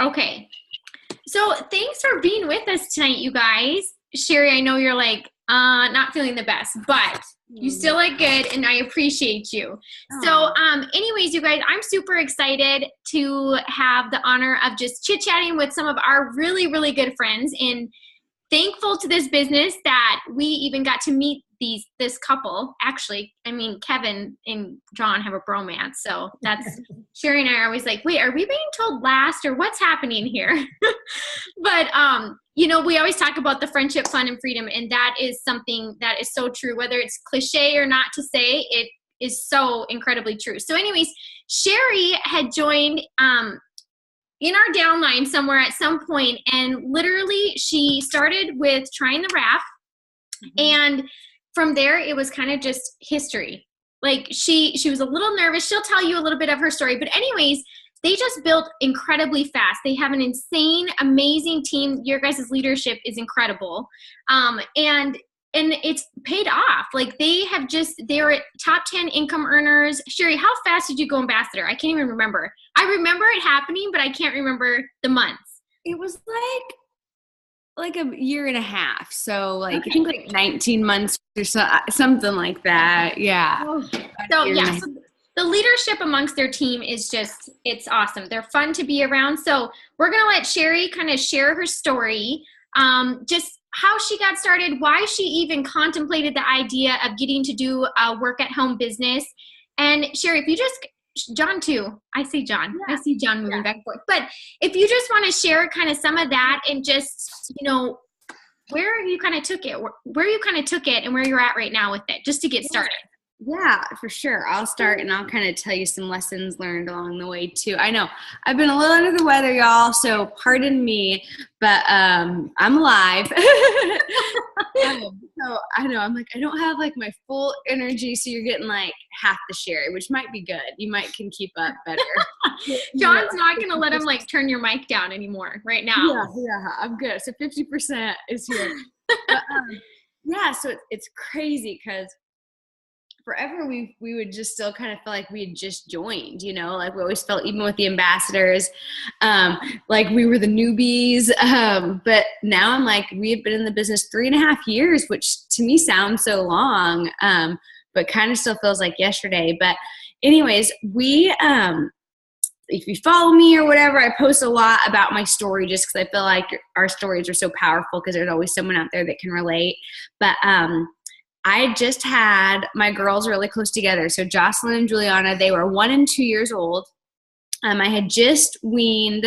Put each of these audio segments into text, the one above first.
Okay. So thanks for being with us tonight, you guys. Sherry, I know you're like not feeling the best, but you still look good and I appreciate you. So anyways, you guys, I'm super excited to have the honor of just chit-chatting with some of our really, really good friends, and thankful to this business that we even got to meet this couple. Actually, I mean, Kevin and John have a bromance, so that's Sherry and I are always like, wait, are we being told last or what's happening here? But you know, we always talk about the friendship, fun, and freedom, and that is something that is so true. Whether it's cliche or not to say, it is so incredibly true. So anyways, Sherry had joined in our downline somewhere at some point, and literally she started with trying the raft, and from there it was kind of just history. Like she was a little nervous. She'll tell you a little bit of her story, but anyways, they just built incredibly fast. They have an insane, amazing team. Your guys' leadership is incredible. And it's paid off. Like they were top 10 income earners. Sherry, how fast did you go ambassador? I can't even remember. I remember it happening, but I can't remember the months. It was like a year and a half. So like, okay. I think like 19 months or so, something like that. Yeah. Oh. So the leadership amongst their team is just, it's awesome. They're fun to be around. So we're going to let Sherry kind of share her story. Just how she got started, why she even contemplated the idea of getting to do a work at home business. And Sherry, if you just, John too, I see John. Yeah. I see John moving back and forth. But if you just want to share kind of some of that and just, you know, where you kind of took it and where you're at right now with it, just to get started. Yeah, for sure. I'll start and I'll kind of tell you some lessons learned along the way too. I know I've been a little under the weather, y'all, so pardon me, but I'm alive. So I know I'm like, I don't have like my full energy, so you're getting like half the Sherry, which might be good. You might can keep up better. John's not going to let him like turn your mic down anymore right now. Yeah, I'm good. So 50% is here. But, yeah, so it's crazy because forever we would just still kind of feel like we had just joined, you know, like we always felt, even with the ambassadors, like we were the newbies. But now I'm like, we have been in the business 3.5 years, which to me sounds so long, but kind of still feels like yesterday. But anyways, if you follow me or whatever, I post a lot about my story just because I feel like our stories are so powerful because there's always someone out there that can relate. But I just had my girls really close together. So Jocelyn and Juliana, they were 1 and 2 years old. I had just weaned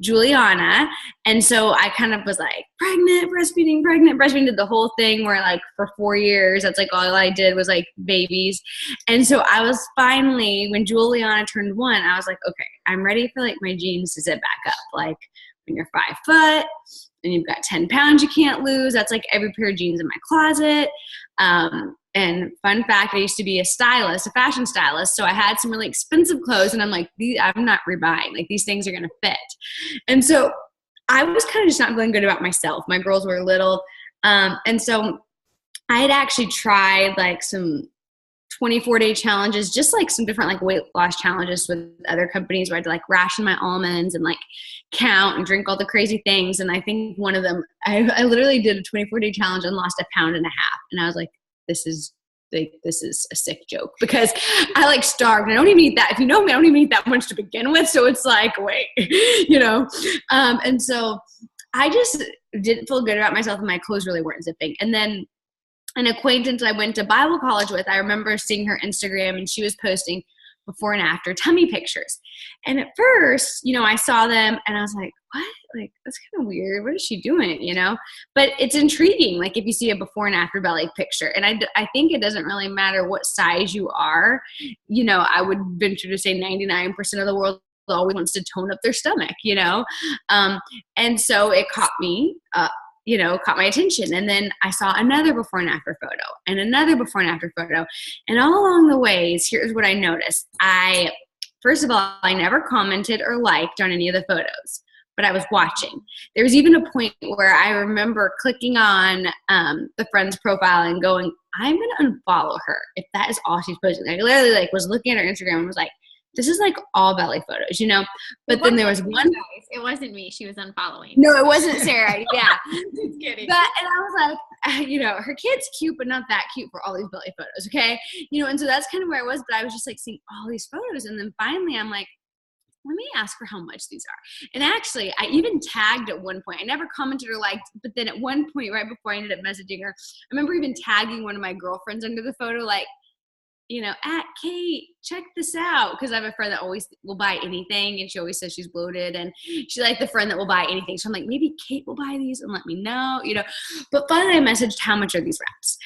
Juliana. And so I kind of was like breastfeeding, did the whole thing where like for 4 years, that's like all I did was like babies. And so I was finally, when Juliana turned 1, I was like, okay, I'm ready for like my jeans to zip back up. Like when you're 5 foot and you've got 10 pounds you can't lose, that's like every pair of jeans in my closet. And fun fact, I used to be a fashion stylist. So I had some really expensive clothes and I'm like, I'm not rebuying. Like these things are going to fit. And so I was kind of just not feeling good about myself. My girls were little. And so I had actually tried like some 24-day challenges, just like some different like weight loss challenges with other companies where I had to like ration my almonds and like count and drink all the crazy things. And I think one of them, I literally did a 24-day challenge and lost 1.5 pounds. And I was like, this is a sick joke because I like starved. I don't even eat that. If you know me, I don't even eat that much to begin with. So it's like, wait, you know? And so I just didn't feel good about myself and my clothes really weren't zipping. And then an acquaintance I went to Bible college with, I remember seeing her Instagram and she was posting before and after tummy pictures. And at first, you know, I saw them and I was like, what? Like, that's kind of weird. What is she doing? You know, but it's intriguing. Like if you see a before and after belly picture, and I think it doesn't really matter what size you are, you know, I would venture to say 99% of the world always wants to tone up their stomach, you know? And so it caught me, caught my attention. And then I saw another before and after photo and another before and after photo. And all along the ways, here's what I noticed. First of all, I never commented or liked on any of the photos, but I was watching. There was even a point where I remember clicking on the friend's profile and going, I'm going to unfollow her if that is all she's posting. I literally like was looking at her Instagram and was like, this is like all belly photos, you know? But then there was one. It wasn't me. She was unfollowing. No, it wasn't Sarah. Yeah. Just kidding. But, and I was like, her kid's cute, but not that cute for all these belly photos. Okay. And so that's kind of where I was, but I was just like seeing all these photos. And then finally I'm like, let me ask her how much these are. And actually, I even tagged at one point. I never commented or liked, but then at one point, right before I ended up messaging her, I remember even tagging one of my girlfriends under the photo, like, at Kate, check this out. Because I have a friend that always will buy anything, and she always says she's bloated, and she's like the friend that will buy anything. So I'm like, maybe Kate will buy these and let me know, But finally, I messaged, how much are these wraps?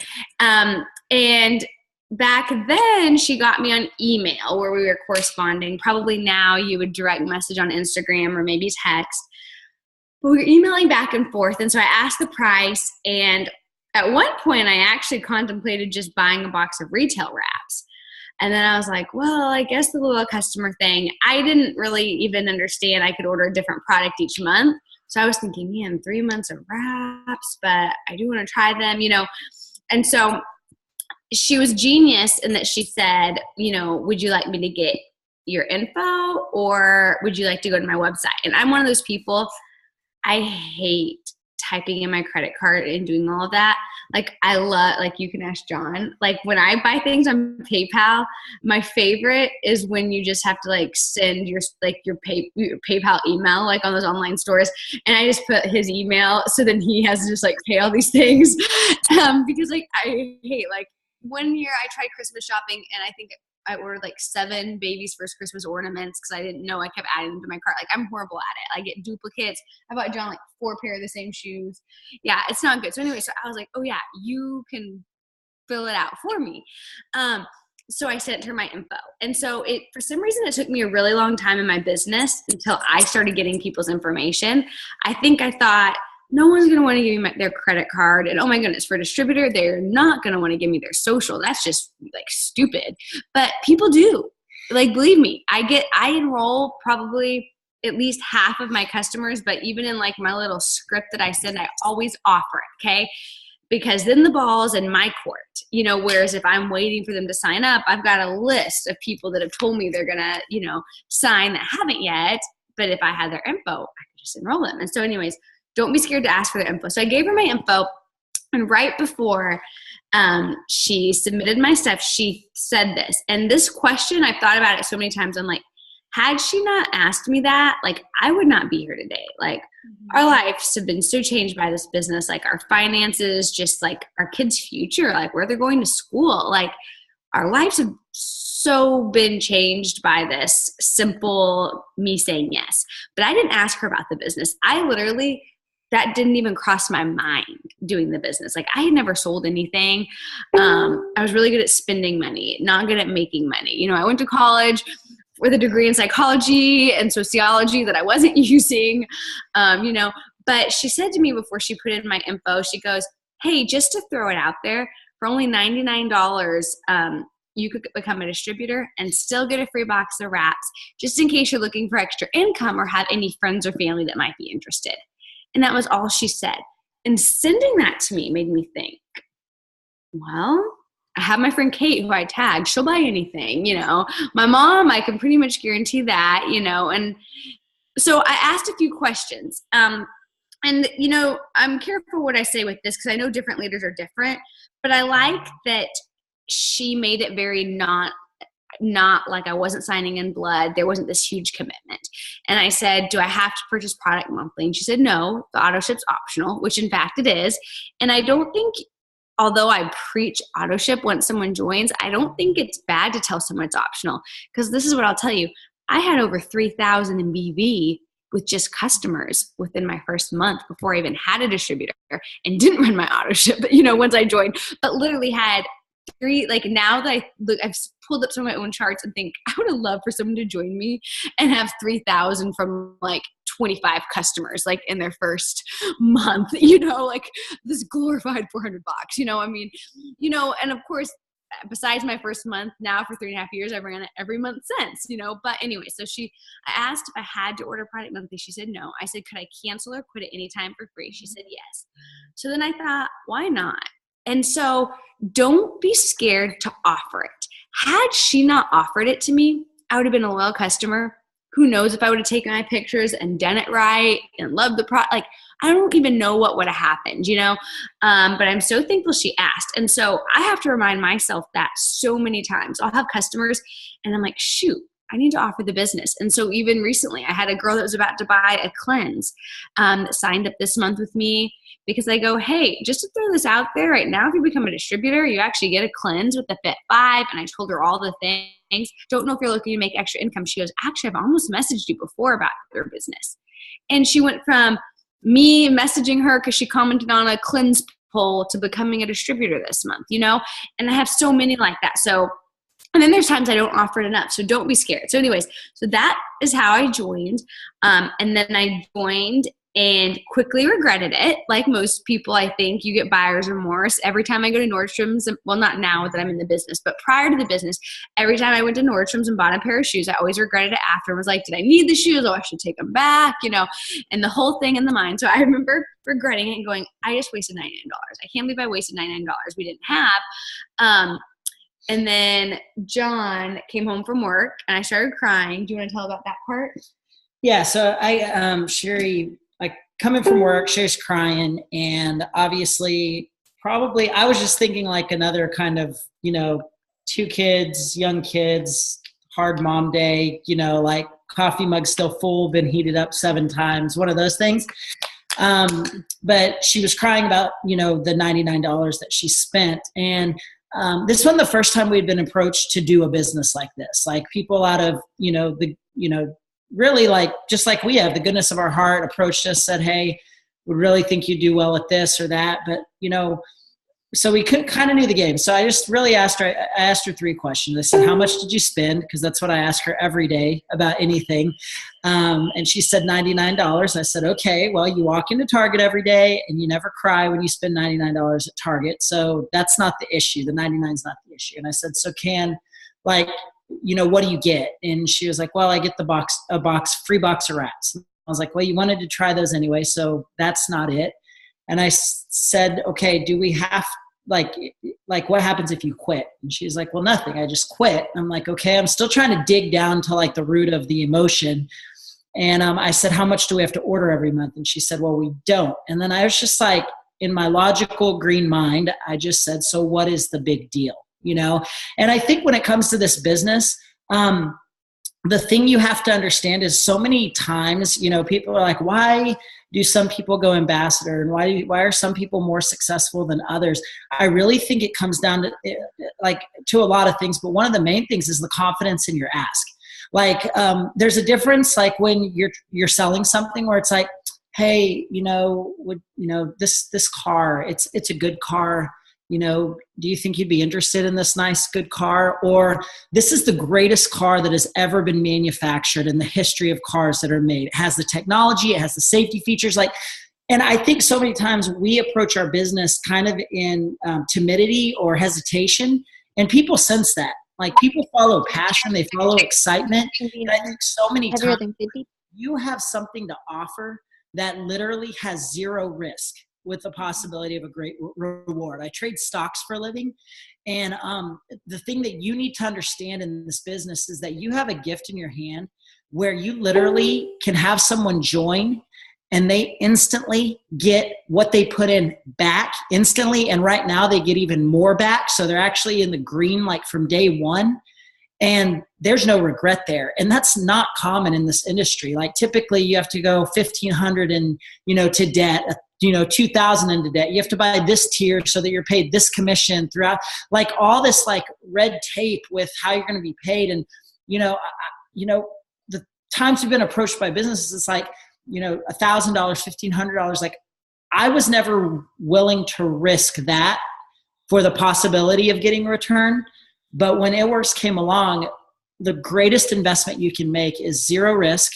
And back then, she got me on email where we were corresponding. Probably now you would direct message on Instagram or maybe text. But we were emailing back and forth. And so I asked the price. And at one point, I actually contemplated just buying a box of retail wraps. And then I was like, well, I guess the loyal customer thing, I didn't really even understand I could order a different product each month. So I was thinking, man, 3 months of wraps, but I do want to try them, And so she was genius in that she said, would you like me to get your info, or would you like to go to my website? And I'm one of those people, I hate typing in my credit card and doing all of that. Like I love, like you can ask John, like when I buy things on PayPal, my favorite is when you just have to like send your PayPal email, like on those online stores. And I just put his email. So then he has to just like pay all these things. Because like, I hate, like, one year I tried Christmas shopping, and I think I ordered like 7 babies' first Christmas ornaments because I didn't know. I kept adding them to my cart. Like, I'm horrible at it. I get duplicates. I bought John like 4 pair of the same shoes. Yeah, it's not good. So anyway, so I was like, oh yeah, you can fill it out for me. So I sent her my info. And so for some reason, it took me a really long time in my business until I started getting people's information. I think I thought, no one's going to want to give me their credit card. And oh my goodness, for a distributor, they're not going to want to give me their social. That's just like stupid. But people do. Like, believe me, I enroll probably at least half of my customers, but even in like my little script that I send, I always offer it. Okay. Because then the ball's in my court, whereas if I'm waiting for them to sign up, I've got a list of people that have told me they're going to, sign that haven't yet. But if I had their info, I could just enroll them. And so anyways, don't be scared to ask for their info. So I gave her my info, and right before she submitted my stuff, she said this. And this question, I've thought about it so many times. I'm like, had she not asked me that, like, I would not be here today. Like, our lives have been so changed by this business, like our finances, just like our kids' future, like where they're going to school. Like, our lives have so been changed by this simple me saying yes. But I didn't ask her about the business. That didn't even cross my mind doing the business. Like, I had never sold anything. I was really good at spending money, not good at making money. I went to college with a degree in psychology and sociology that I wasn't using, But she said to me before she put in my info, she goes, hey, just to throw it out there, for only $99, you could become a distributor and still get a free box of wraps, just in case you're looking for extra income or have any friends or family that might be interested. And that was all she said. And sending that to me made me think, well, I have my friend Kate who I tagged. She'll buy anything, My mom, I can pretty much guarantee that, And so I asked a few questions. And, I'm careful what I say with this because I know different leaders are different. But I like that she made it very not like I wasn't signing in blood. There wasn't this huge commitment. And I said, do I have to purchase product monthly? And she said, no, the auto ship's optional, which in fact it is. And I don't think, although I preach auto ship once someone joins, I don't think it's bad to tell someone it's optional. Because this is what I'll tell you. I had over 3,000 in BV with just customers within my first month before I even had a distributor and didn't run my auto ship, once I joined, but literally had 3, like now that I've pulled up some of my own charts and think I would have loved for someone to join me and have 3,000 from like 25 customers, like in their first month, like this glorified $400, and of course, besides my first month, now for 3.5 years, I've ran it every month since, but anyway, so I asked if I had to order product monthly. She said no. I said, could I cancel or quit at any time for free? She said yes. So then I thought, why not? And so don't be scared to offer it. Had she not offered it to me, I would have been a loyal customer who knows if I would have taken my pictures and done it right and loved the product. Like, I don't even know what would have happened, you know? But I'm so thankful she asked. And so I have to remind myself that so many times. I'll have customers and I'm like, shoot, I need to offer the business. And so even recently, I had a girl that was about to buy a cleanse that signed up this month with me because I go, hey, just to throw this out there right now, if you become a distributor, you actually get a cleanse with the Fit 5. And I told her all the things. Don't know if you're looking to make extra income. She goes, actually, I've almost messaged you before about your business. And she went from me messaging her because she commented on a cleanse poll to becoming a distributor this month, you know? And I have so many like that. So, and then there's times I don't offer it enough. So don't be scared. So anyways, so that is how I joined. And then I joined and quickly regretted it. Like most people, I think you get buyer's remorse. Every time I go to Nordstrom's, well, not now that I'm in the business, but prior to the business, every time I went to Nordstrom's and bought a pair of shoes, I always regretted it after. I was like, did I need the shoes? Oh, I should take them back, you know, and the whole thing in the mind. So I remember regretting it and going, I just wasted $99. I can't believe I wasted $99 we didn't have. And then John came home from work and I started crying. Do you want to tell about that part? Yeah. So Sherry, like coming from work, Sherry's crying. And obviously probably I was just thinking like another kind of, you know, 2 kids, young kids, hard mom day, you know, like coffee mug still full, been heated up 7 times, one of those things. But she was crying about, you know, the $99 that she spent. And this wasn't the first time we'd been approached to do a business like this. Like people out of, you know, really like, just like we have the goodness of our heart approached us, said, hey, we really think you do well at this or that. But, you know, so we couldn't kind of knew the game. So I just really asked her, I asked her 3 questions. I said, how much did you spend? Because that's what I ask her every day about anything. And she said $99. I said, okay, well, you walk into Target every day and you never cry when you spend $99 at Target. So that's not the issue. The 99 is not the issue. And I said, so like, you know, what do you get? And she was like, well, I get a free box of rats. I was like, well, you wanted to try those anyway. So that's not it. And I said, okay, do we have, like what happens if you quit? And she's like, well, nothing, I just quit. And I'm like, okay, I'm still trying to dig down to like the root of the emotion. And I said, how much do we have to order every month? And she said, well, we don't. And then I was just like, in my logical green mind, I just said, so what is the big deal? You know? And I think when it comes to this business, the thing you have to understand is so many times, you know, people are like, why do some people go ambassador and why are some people more successful than others? I really think it comes down to to a lot of things, but one of the main things is the confidence in your ask. Like there's a difference like when you're selling something where it's like, hey, this car, it's a good car. You know, do you think you'd be interested in this nice, good car? Or this is the greatest car that has ever been manufactured in the history of cars that are made. It has the technology, it has the safety features. And I think so many times we approach our business kind of in timidity or hesitation, and people sense that. Like people follow passion, they follow excitement. And I think so many times you have something to offer that literally has 0 risk, with the possibility of a great reward. I trade stocks for a living. And the thing that you need to understand in this business is that you have a gift in your hand where you literally can have someone join and they instantly get what they put in back instantly. And right now they get even more back. So they're actually in the green, like from day one. And there's no regret there. And that's not common in this industry. Like typically you have to go 1,500 and, to debt, 2,000 into debt. You have to buy this tier so that you're paid this commission throughout, like all this like red tape with how you're going to be paid. And, the times we've been approached by businesses, it's like, $1,000, $1,500. Like I was never willing to risk that for the possibility of getting a return. But when It came along, the greatest investment you can make is 0 risk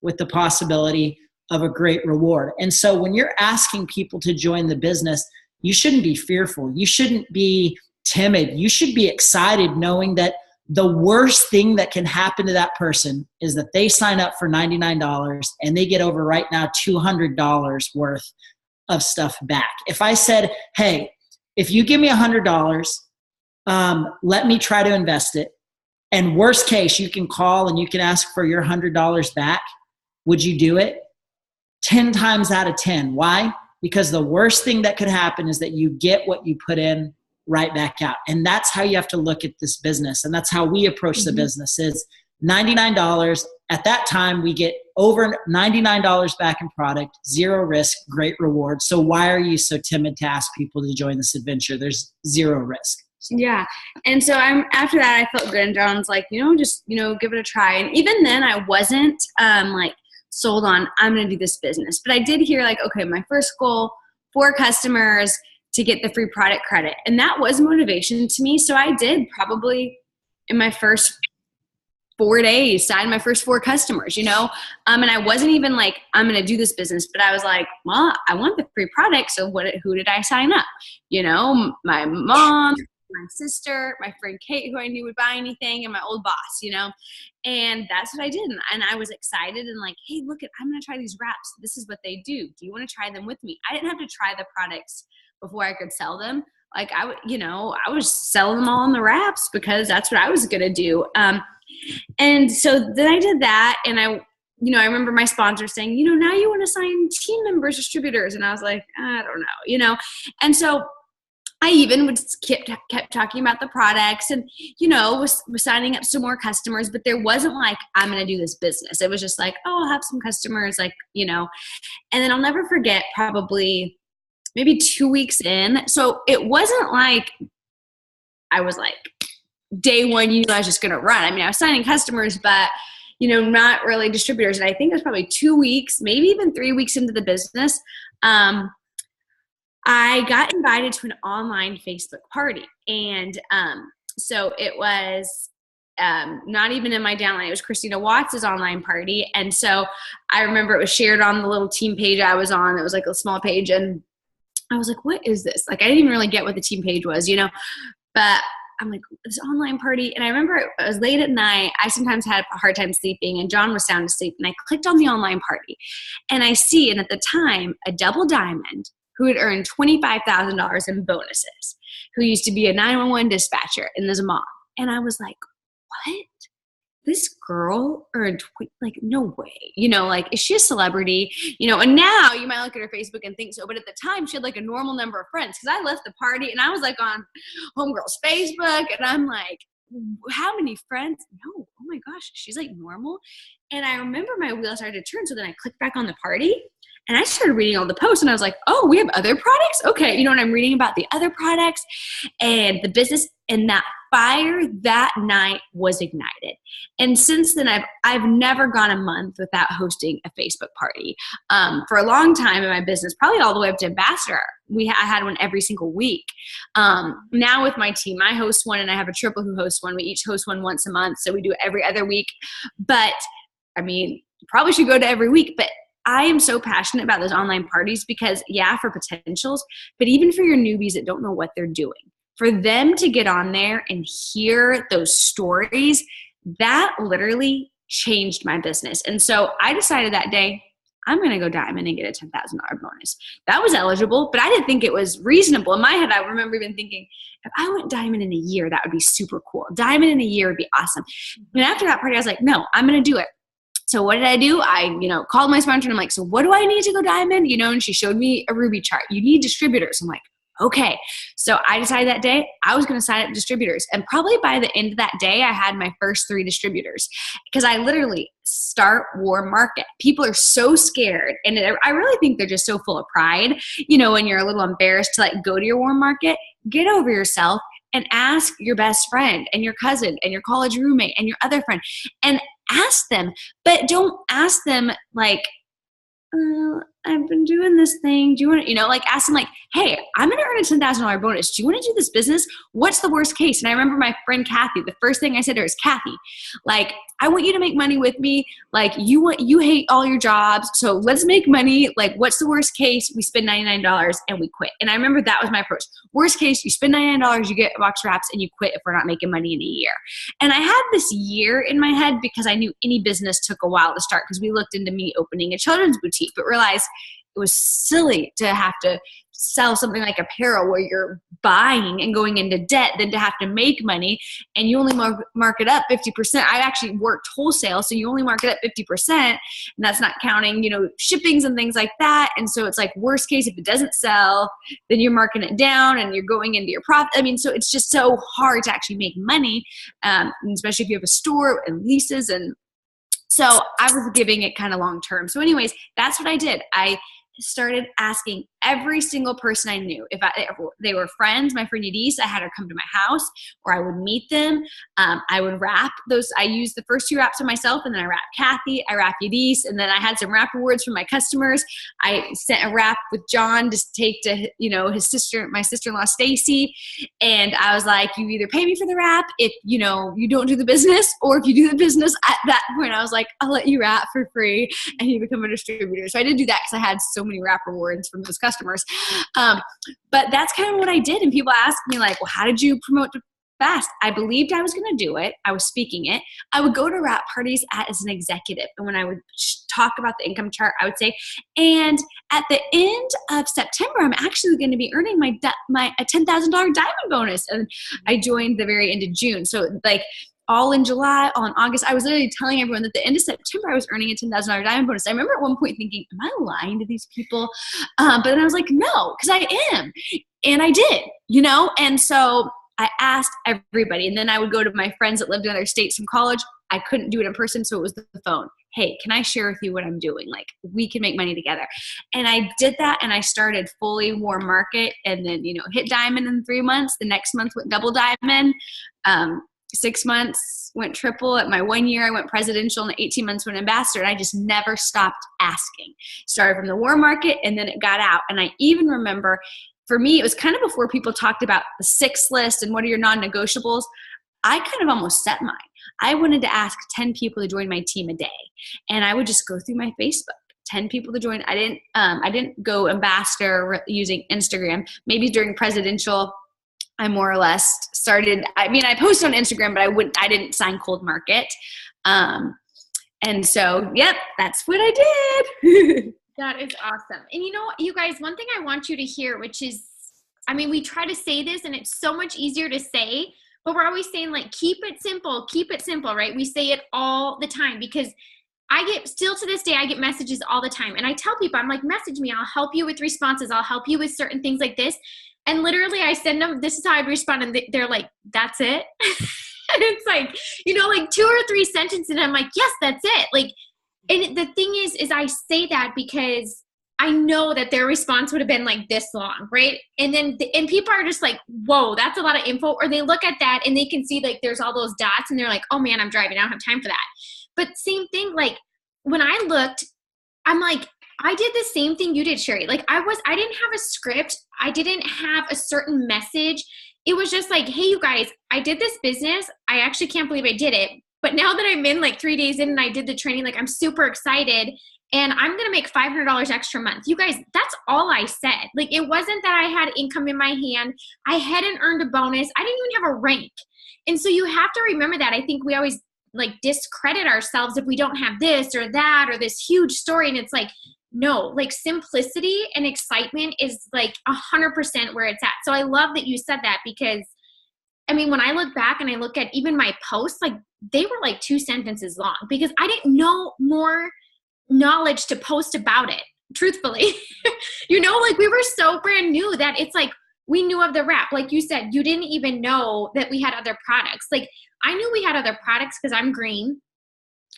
with the possibility of a great reward. And so when you're asking people to join the business, you shouldn't be fearful. You shouldn't be timid. You should be excited knowing that the worst thing that can happen to that person is that they sign up for $99 and they get over right now $200 worth of stuff back. If I said, hey, if you give me $100, let me try to invest it. And worst case, you can call and you can ask for your $100 back. Would you do it? 10 times out of 10. Why? Because the worst thing that could happen is that you get what you put in right back out. And that's how you have to look at this business. And that's how we approach the business is $99. At that time, we get over $99 back in product, zero risk, great reward. So why are you so timid to ask people to join this adventure? There's zero risk. Yeah. And so after that, I felt good. And John's like, just, give it a try. And even then I wasn't like sold on, I'm going to do this business. But I did hear like, okay, my first goal, 4 customers to get the free product credit. And that was motivation to me. So I did probably in my first 4 days sign my first 4 customers, and I wasn't even like, I'm going to do this business, but I was like, well, I want the free product. So who did I sign up? My mom, my sister, my friend Kate, who I knew would buy anything, and my old boss, and that's what I did. And I was excited and like, hey, look, I'm going to try these wraps. This is what they do. Do you want to try them with me? I didn't have to try the products before I could sell them. Like I was selling them all in the wraps because that's what I was going to do. And so then I did that. And I remember my sponsor saying, now you want to sign team members, distributors. And I was like, I don't know, and so I even kept talking about the products and, was signing up some more customers, but there wasn't like, I'm going to do this business. It was just like, oh, I'll have some customers, like, and then I'll never forget probably maybe 2 weeks in. So it wasn't like I was like, day one, I was just going to run. I mean, I was signing customers, but, not really distributors. And I think it was probably 2 weeks, maybe even 3 weeks into the business. I got invited to an online Facebook party. And so it was not even in my downline. It was Christina Watts' online party. And so I remember it was shared on the little team page I was on. It was like a small page. And I was like, what is this? Like, I didn't even really get what the team page was, but I'm like, this online party. And I remember it was late at night. I sometimes had a hard time sleeping and John was sound asleep. And I clicked on the online party and I see, and at the time, a double diamond who had earned $25,000 in bonuses, who used to be a 911 dispatcher and is a mom. And I was like, what? This girl earned, like, no way. Like, is she a celebrity? And now you might look at her Facebook and think so. But at the time, she had like a normal number of friends. Because I left the party and I was like on Homegirl's Facebook. And I'm like, how many friends? No, oh my gosh, she's like normal. And I remember my wheels started to turn. So then I clicked back on the party. And I started reading all the posts and I was like, oh, we have other products? Okay. And I'm reading about the other products and the business, and that fire that night was ignited. And since then, I've never gone a month without hosting a Facebook party. For a long time in my business, probably all the way up to ambassador, I had one every single week. Now with my team, I host one and I have a triple who hosts one. We each host one once a month. So we do it every other week. But I mean, probably should go to every week, but I am so passionate about those online parties because, yeah, for potentials, but even for your newbies that don't know what they're doing, for them to get on there and hear those stories, that literally changed my business. And so I decided that day, I'm going to go diamond and get a $10,000 bonus. That was eligible, but I didn't think it was reasonable. In my head, I remember even thinking, if I went diamond in a year, that would be super cool. Diamond in a year would be awesome. And after that party, I was like, no, I'm going to do it. So what did I do? I, called my sponsor and I'm like, so what do I need to go diamond? And she showed me a Ruby chart. You need distributors. I'm like, okay. So I decided that day I was going to sign up distributors. And probably by the end of that day, I had my first 3 distributors because I literally start warm market. People are so scared. And I really think they're just so full of pride, when you're a little embarrassed to like go to your warm market, get over yourself and ask your best friend and your cousin and your college roommate and your other friend and ask them, but don't ask them like, I've been doing this thing. Do you want to, ask them like, hey, I'm going to earn a $10,000 bonus. Do you want to do this business? What's the worst case? And I remember my friend Kathy, the first thing I said to her is, Kathy, like, I want you to make money with me. Like you hate all your jobs. So let's make money. Like, what's the worst case? We spend $99 and we quit. And I remember that was my approach. Worst case, you spend $99, you get a box wraps and you quit if we're not making money in a year. And I had this year in my head because I knew any business took a while to start because we looked into me opening a children's boutique, but realized it was silly to have to sell something like apparel where you're buying and going into debt than to have to make money, and you only mark it up 50%. I actually worked wholesale, so you only mark it up 50%, and that's not counting, you know, shippings and things like that. And so it's like, worst case, if it doesn't sell, then you're marking it down and you're going into your profit. I mean, so it's just so hard to actually make money, especially if you have a store and leases. And so I was giving it kind of long term. So anyways, that's what I did. I started asking every single person I knew. If they were friends, my friend Yadis, I had her come to my house, or I would meet them. I would wrap those. I used the first 2 wraps on myself, and then I wrapped Kathy, I wrapped Yadis, and then I had some wrap rewards from my customers. I sent a wrap with John to take to, you know, his sister, my sister-in-law Stacy, and I was like, you either pay me for the wrap if, you know, you don't do the business, or if you do the business. At that point, I was like, I'll let you wrap for free and you become a distributor. So I did do that because I had so many wrap rewards from those customers. But that's kind of what I did. And people ask me like, well, how did you promote to fast? I believed I was going to do it. I was speaking it. I would go to wrap parties as an executive. And when I would talk about the income chart, I would say, and at the end of September, I'm actually going to be earning my a $10,000 diamond bonus. And I joined the very end of June. So like, all in July, all in August, I was literally telling everyone that at the end of September, I was earning a $10,000 diamond bonus. I remember at one point thinking, am I lying to these people? But then I was like, no, because I am. And I did, you know? And so I asked everybody. And then I would go to my friends that lived in other states from college. I couldn't do it in person, so it was the phone. Hey, can I share with you what I'm doing? Like, we can make money together. And I did that, and I started fully warm market, and then, you know, hit diamond in 3 months. The next month went double diamond. 6 months went triple. At my 1 year, I went presidential, and 18 months went ambassador. And I just never stopped asking. Started from the warm market, and then it got out. And I even remember, for me, it was kind of before people talked about the 6 list and what are your non-negotiables. I kind of almost set mine. I wanted to ask 10 people to join my team a day. And I would just go through my Facebook. 10 people to join. I didn't go ambassador using Instagram. Maybe during presidential, I more or less started, I mean, I posted on Instagram, but I didn't sign cold market. And so, yep, that's what I did. That is awesome. And you know, you guys, one thing I want you to hear, which is, I mean, we try to say this and it's so much easier to say, but we're always saying like, keep it simple, right? We say it all the time because still to this day, I get messages all the time. And I tell people, I'm like, message me, I'll help you with responses. I'll help you with certain things like this. And literally I send them, this is how I'd respond. And they're like, that's it. And it's like, you know, like 2 or 3 sentences. And I'm like, yes, that's it. Like, and the thing is I say that because I know that their response would have been like this long, right? And then, and people are just like, whoa, that's a lot of info. Or they look at that and they can see like there's all those dots and they're like, oh man, I'm driving. I don't have time for that. But same thing, like when I looked, I'm like, I did the same thing you did, Sherry. Like I didn't have a script. I didn't have a certain message. It was just like, hey, you guys, I did this business. I actually can't believe I did it. But now that I'm in like 3 days in and I did the training, like I'm super excited and I'm going to make $500 extra a month. You guys, that's all I said. Like it wasn't that I had income in my hand. I hadn't earned a bonus. I didn't even have a rank. And so you have to remember that. I think we always like discredit ourselves if we don't have this or that or this huge story. And it's like, no, like simplicity and excitement is like 100% where it's at. So I love that you said that because I mean, when I look back and I look at even my posts, like they were like 2 sentences long because I didn't know more knowledge to post about it, truthfully. You know, like we were so brand new that it's like we knew of the wrap. Like you said, you didn't even know that we had other products. Like I knew we had other products because I'm green.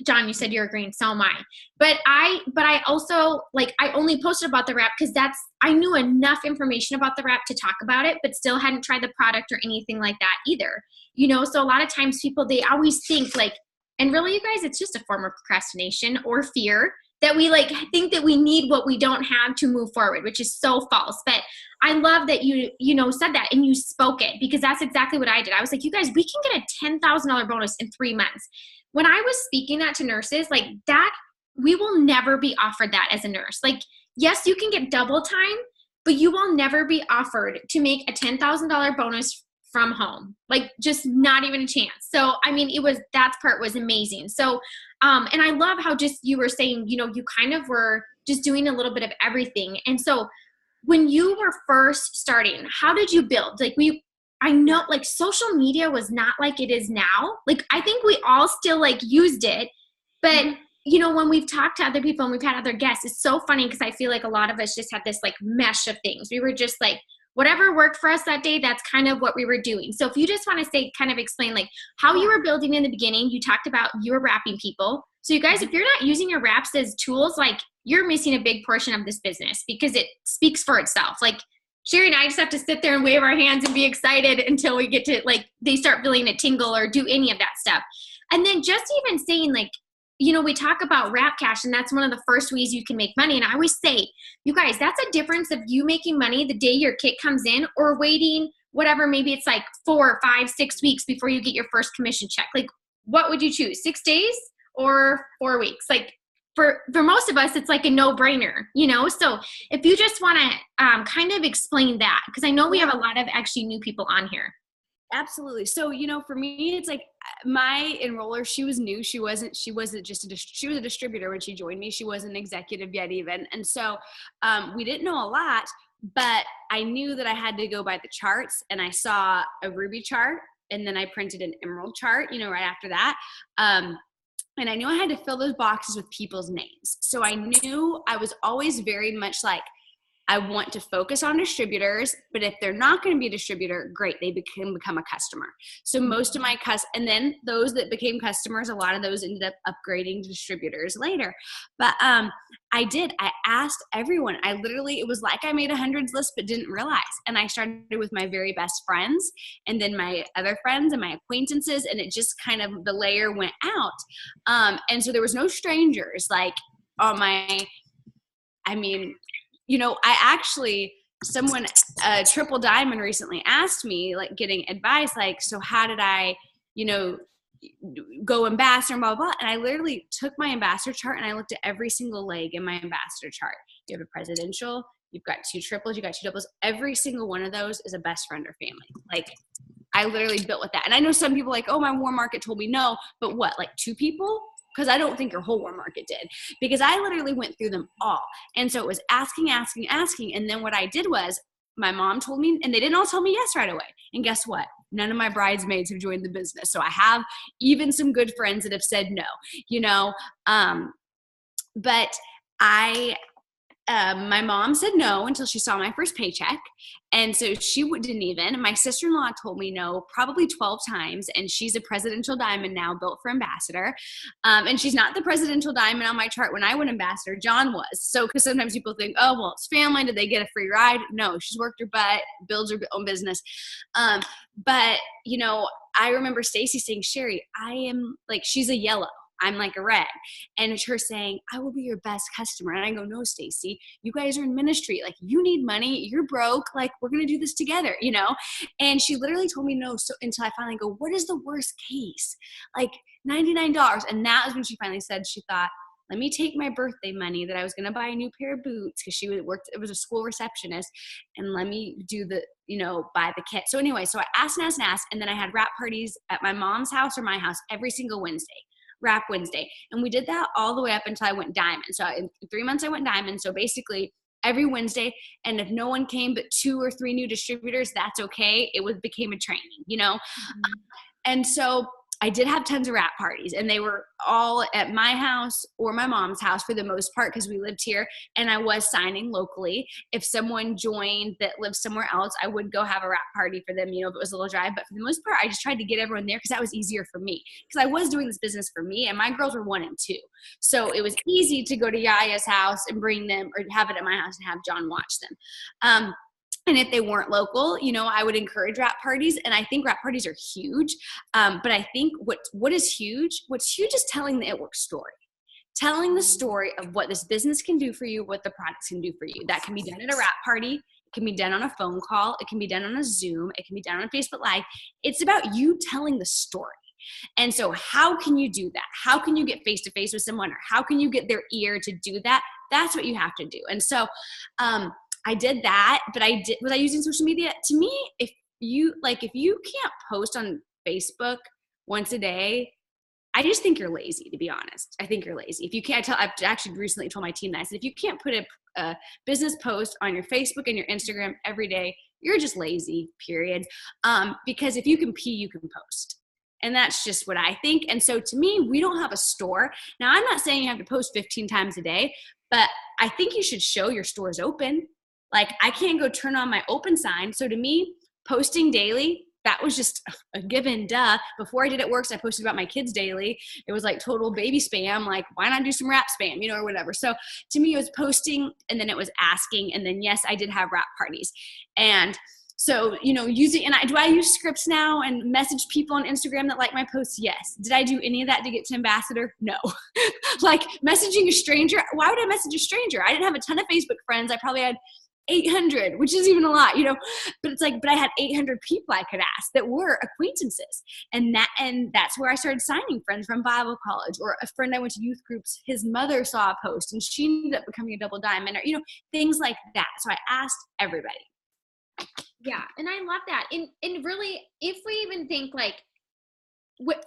John, you said you're green, so am I. But I also, like, I only posted about the wrap because I knew enough information about the wrap to talk about it, but still hadn't tried the product or anything like that either. You know, so a lot of times people, they always think like, and really you guys, it's just a form of procrastination or fear that we like think that we need what we don't have to move forward, which is so false. But I love that you said that and you spoke it because that's exactly what I did. I was like, you guys, we can get a $10,000 bonus in 3 months. When I was speaking that to nurses, like that, we will never be offered that as a nurse. Like, yes, you can get double time, but you will never be offered to make a $10,000 bonus from home, like just not even a chance. So, I mean, that part was amazing. So, and I love how just you were saying, you kind of were just doing a little bit of everything. And so when you were first starting, how did you build? Like I know like social media was not like it is now. Like, I think we all still like used it, but when we've talked to other people and we've had other guests, it's so funny because I feel like a lot of us just had this like mesh of things. We were just like, whatever worked for us that day, that's kind of what we were doing. So if you just want to explain like how you were building in the beginning, you talked about you were wrapping people. So you guys, if you're not using your wraps as tools, like you're missing a big portion of this business because it speaks for itself. Like Sherry and I just have to sit there and wave our hands and be excited until we get to like, they start feeling a tingle or do any of that stuff. And then just even saying like, we talk about Wrap Cash, and that's one of the first ways you can make money. And I always say, you guys, that's a difference of you making money the day your kit comes in or waiting, whatever, maybe it's like 4, 5, 6 weeks before you get your first commission check. Like, what would you choose, 6 days or 4 weeks? Like, for most of us, it's like a no-brainer, So if you just want to kind of explain that, because I know we have a lot of actually new people on here. Absolutely. So, for me, it's like my enroller, she was new. She was a distributor when she joined me. She wasn't an executive yet even. And so we didn't know a lot, but I knew that I had to go by the charts, and I saw a ruby chart, and then I printed an emerald chart, right after that. And I knew I had to fill those boxes with people's names. So I knew I was always very much like, I want to focus on distributors, but if they're not going to be a distributor, great, they can become a customer. So most of my and then those that became customers, a lot of those ended up upgrading to distributors later. But I asked everyone. It was like I made a hundreds list, but didn't realize. And I started with my very best friends, and then my other friends and my acquaintances, and it just kind of, the layer went out. And so there was no strangers like on my, someone, Triple Diamond recently asked me, like, getting advice, like, so how did I, go ambassador and blah, blah, blah. And I literally took my ambassador chart and I looked at every single leg in my ambassador chart. You have a presidential, you've got 2 triples, you got 2 doubles. Every single one of those is a best friend or family. Like, I literally built with that. And I know some people like, oh, my warm market told me no, but what, like 2 people? Because I don't think your whole warm market did, because I literally went through them all. And so it was asking. And then what I did was my mom told me, and they didn't all tell me yes right away. And guess what? None of my bridesmaids have joined the business. So I have even some good friends that have said no, but my mom said no until she saw my first paycheck. And so she didn't even. My sister-in-law told me no probably 12 times. And she's a presidential diamond now, built for ambassador. And she's not the presidential diamond on my chart. When I went ambassador, John was. So, because sometimes people think, oh, well, it's family. Did they get a free ride? No, she's worked her butt, builds her own business. But, I remember Stacy saying, Sherry, I am like, she's a yellow. I'm like a red. And it's her saying, I will be your best customer. And I go, no, Stacy, you guys are in ministry. Like, you need money. You're broke. Like, we're going to do this together, And she literally told me no. So until I finally go, what is the worst case? Like $99. And that was when she finally said, she thought, let me take my birthday money that I was going to buy a new pair of boots, because she worked, it was a school receptionist, and let me do the, buy the kit. So anyway, so I asked. And then I had wrap parties at my mom's house or my house every single Wednesday. Wrap Wednesday. And we did that all the way up until I went diamond. So in 3 months I went diamond. So basically every Wednesday, and if no one came but 2 or 3 new distributors, that's okay. It became a training, Mm-hmm. And so I did have tons of wrap parties, and they were all at my house or my mom's house for the most part, because we lived here, and I was signing locally. If someone joined that lived somewhere else, I would go have a wrap party for them, if it was a little drive. But for the most part, I just tried to get everyone there because that was easier for me, because I was doing this business for me, and my girls were 1 and 2. So it was easy to go to Yaya's house and bring them, or have it at my house and have John watch them. And if they weren't local, I would encourage wrap parties. And I think wrap parties are huge. But I think what is huge? What's huge is telling the It Works story. Telling the story of what this business can do for you, what the products can do for you. That can be done at a wrap party. It can be done on a phone call. It can be done on a Zoom. It can be done on Facebook Live. It's about you telling the story. And so how can you do that? How can you get face to face with someone, or how can you get their ear to do that? That's what you have to do. And so, I did that, but was I using social media? To me, if if you can't post on Facebook once a day, I just think you're lazy, to be honest. I think you're lazy. If you can't I've actually recently told my team that. I said, if you can't put a business post on your Facebook and your Instagram every day, you're just lazy, period. Because if you can pee, you can post. And that's just what I think. And so to me, we don't have a store. Now, I'm not saying you have to post 15 times a day, but I think you should show your stores open. Like, I can't go turn on my open sign. So to me, posting daily, that was just a given, duh. Before I did it works, I posted about my kids daily. It was like total baby spam. Like, why not do some rap spam, or whatever. So to me, it was posting, and then it was asking. And then, yes, I did have rap parties. And so, do I use scripts now and message people on Instagram that like my posts? Yes. Did I do any of that to get to ambassador? No. Like, messaging a stranger. Why would I message a stranger? I didn't have a ton of Facebook friends. I probably had 800, which is even a lot, but it's like, but I had 800 people I could ask that were acquaintances. And that's where I started signing friends from Bible college, or a friend I went to youth groups. His mother saw a post and she ended up becoming a double diamond, or, things like that. So I asked everybody. Yeah. And I love that. And really, if we even think like,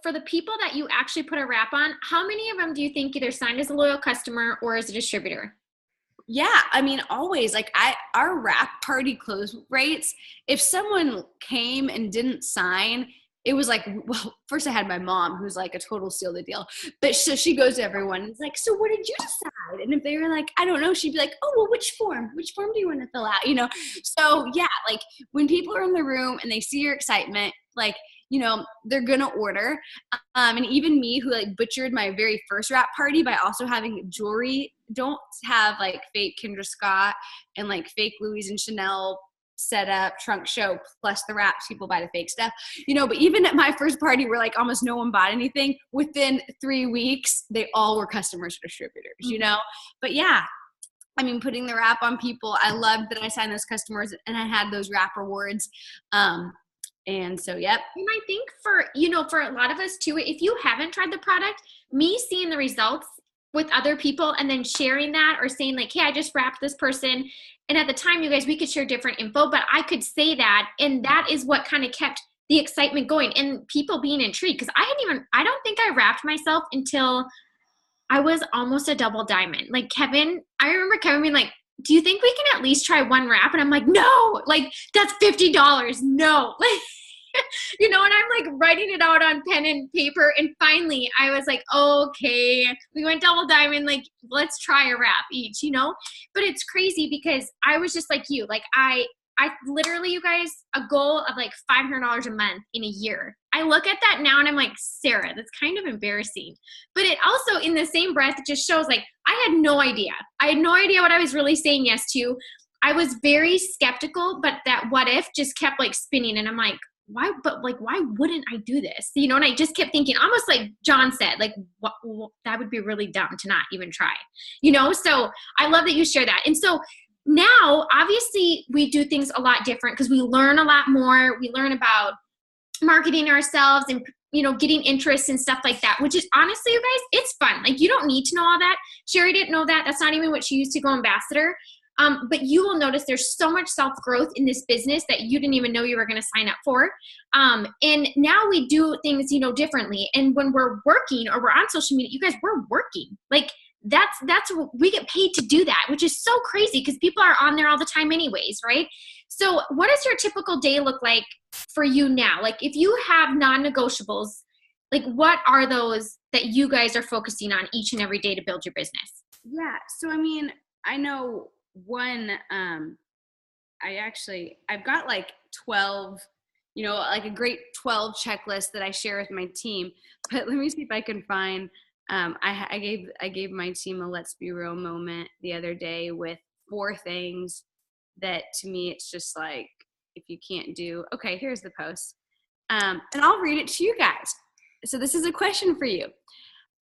for the people that you actually put a wrap on, how many of them do you think either signed as a loyal customer or as a distributor? Yeah, I mean, always. Like, our wrap party close rates, if someone came and didn't sign, it was like, well, first I had my mom, who's like a total seal the deal. But so she goes to everyone and is like, so what did you decide? And if they were like, I don't know, she'd be like, oh, well, which form do you want to fill out? So yeah, like, when people are in the room and they see your excitement, like, they're going to order. And even me, who like butchered my very first wrap party by also having jewelry, don't have like fake Kendra Scott and like fake Louis and Chanel set up trunk show plus the wraps. People buy the fake stuff, but even at my first party where like almost no one bought anything, within 3 weeks, they all were customers or distributors, But yeah, I mean, putting the wrap on people, I loved that I signed those customers and I had those wrap rewards. And so, yep. And I think for a lot of us too, if you haven't tried the product, me seeing the results with other people and then sharing that, or saying like, hey, I just wrapped this person. And at the time, you guys, we could share different info, but I could say that. And that is what kind of kept the excitement going and people being intrigued. Cause I don't think I wrapped myself until I was almost a double diamond. Like I remember Kevin being like, do you think we can at least try one wrap? And I'm like, no, like that's $50. No, like, and I'm like writing it out on pen and paper. And finally I was like, okay, we went double diamond. Like, let's try a wrap each, but it's crazy because I was just like you, like I literally, you guys, a goal of like $500 a month in a year. I look at that now and I'm like, Sarah, that's kind of embarrassing. But it also, in the same breath, it just shows like I had no idea. I had no idea what I was really saying yes to. I was very skeptical, but that what if just kept like spinning. And I'm like, why wouldn't I do this? And I just kept thinking, almost like John said, like, that would be really dumb to not even try, So I love that you share that. And so now, obviously, we do things a lot different because we learn a lot more. We learn about marketing ourselves and, getting interest and stuff like that, which is honestly, you guys, it's fun. Like, you don't need to know all that. Sherry didn't know that. That's not even what she used to go ambassador. But you will notice there's so much self-growth in this business that you didn't even know you were going to sign up for. And now we do things, differently. And when we're working or we're on social media, you guys, we're working. Like, that's we get paid to do that, which is so crazy because people are on there all the time anyways, right? So what does your typical day look like for you now? Like, if you have non-negotiables, like, what are those that you guys are focusing on each and every day to build your business? Yeah. So, I mean, I know one, I've got like 12, like a great 12 checklist that I share with my team, but let me see if I can find, I gave my team a let's be real moment the other day with 4 things that to me, it's just like, if you can't do, okay, here's the post. And I'll read it to you guys. So this is a question for you.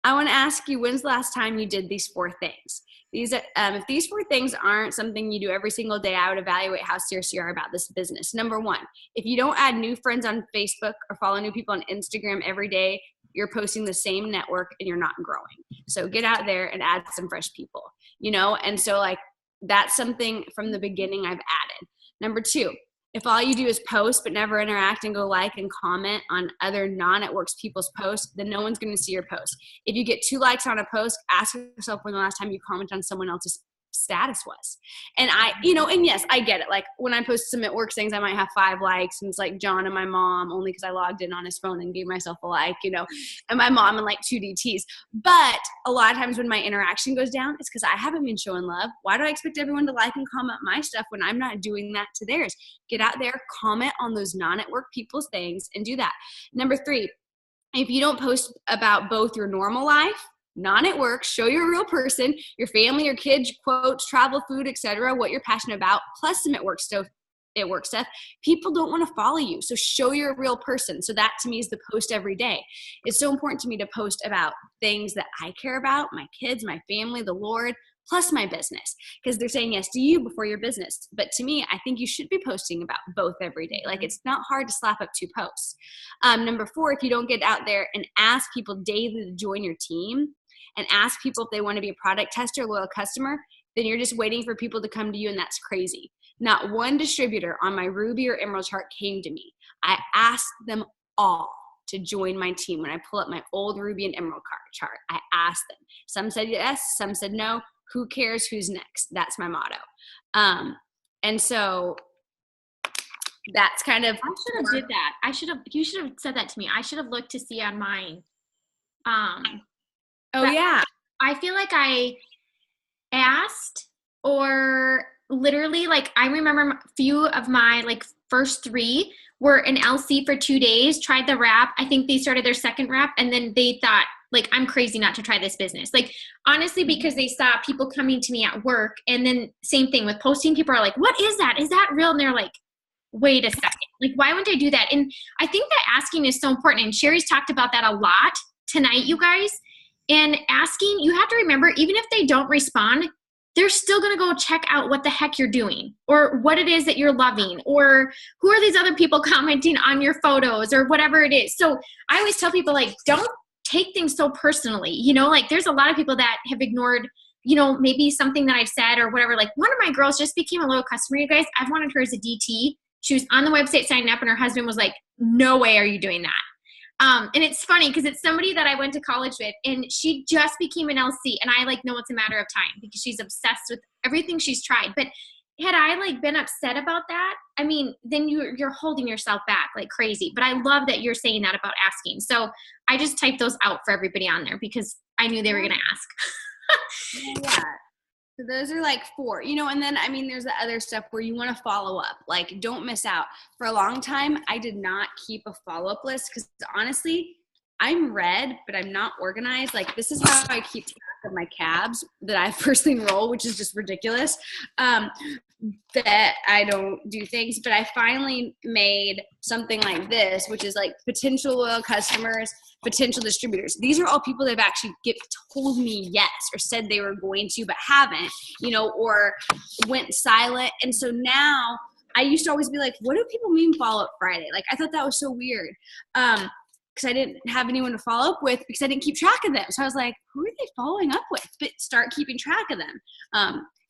I want to ask you, when's the last time you did these 4 things? If these 4 things aren't something you do every single day, I would evaluate how serious you are about this business. Number 1, if you don't add new friends on Facebook or follow new people on Instagram every day, you're posting the same network and you're not growing. So get out there and add some fresh people, And so like, that's something from the beginning I've added. Number 2, If all you do is post but never interact and go like and comment on other non-networks people's posts, then no one's going to see your post. If you get 2 likes on a post, ask yourself when the last time you commented on someone else's status was. And and yes, I get it. Like when I post some at work things, I might have 5 likes, and it's like John and my mom, only because I logged in on his phone and gave myself a like, and my mom and like 2 DTs. But a lot of times when my interaction goes down, it's because I haven't been showing love. Why do I expect everyone to like and comment my stuff when I'm not doing that to theirs? Get out there, comment on those non-network people's things, and do that. Number 3, if you don't post about both your normal life, not at work, show you're a real person, your family, your kids, quotes, travel, food, etc., what you're passionate about, plus some at work stuff, people don't want to follow you. So show you're a real person. So that to me is the post every day. It's so important to me to post about things that I care about, my kids, my family, the Lord, plus my business, because they're saying yes to you before your business. But to me, I think you should be posting about both every day. Like it's not hard to slap up 2 posts. Number 4, if you don't get out there and ask people daily to join your team, and ask people if they want to be a product tester, loyal customer, then you're just waiting for people to come to you, and that's crazy. Not one distributor on my Ruby or Emerald chart came to me. I asked them all to join my team. When I pull up my old Ruby and Emerald chart, I asked them. Some said yes, some said no. Who cares who's next? That's my motto. And so that's kind of. I should have did that. You should have said that to me. I should have looked to see on mine. Yeah. I feel like I asked, or literally, like, I remember a few of my, like, first 3 were an LC for 2 days, tried the wrap. I think they started their second wrap, and then they thought, like, I'm crazy not to try this business. Like, honestly, because they saw people coming to me at work, and then same thing with posting. People are like, what is that? Is that real? And they're like, wait a second. Like, why wouldn't I do that? And I think that asking is so important. And Sherry's talked about that a lot tonight, you guys. And asking, you have to remember, even if they don't respond, they're still going to go check out what the heck you're doing, or what it is that you're loving, or who are these other people commenting on your photos, or whatever it is. So I always tell people, like, don't take things so personally. Like, there's a lot of people that have ignored, maybe something that I've said or whatever. Like, one of my girls just became a loyal customer, you guys. I've wanted her as a DT. She was on the website signing up, and her husband was like, no way are you doing that. And it's funny because it's somebody that I went to college with, and she just became an LC, and I know it's a matter of time because she's obsessed with everything she's tried. But had I been upset about that, I mean, then you're holding yourself back like crazy. But I love that you're saying that about asking. So I just typed those out for everybody on there because I knew they were going to ask. Yeah. So those are 4, and then, there's the other stuff where you want to follow up. Like, don't miss out. For a long time, I did not keep a follow-up list because honestly, I'm red, but I'm not organized. Like, this is how I keep track of my cabs that I personally enroll, which is just ridiculous, that I don't do things. But I finally made something like this, which is potential loyal customers, potential distributors. These are all people that have actually told me yes, or said they were going to, but haven't, or went silent. And so now I used to always be like, what do people mean follow up Friday? I thought that was so weird. Because I didn't have anyone to follow up with because I didn't keep track of them. So I was like, who are they following up with? But start keeping track of them.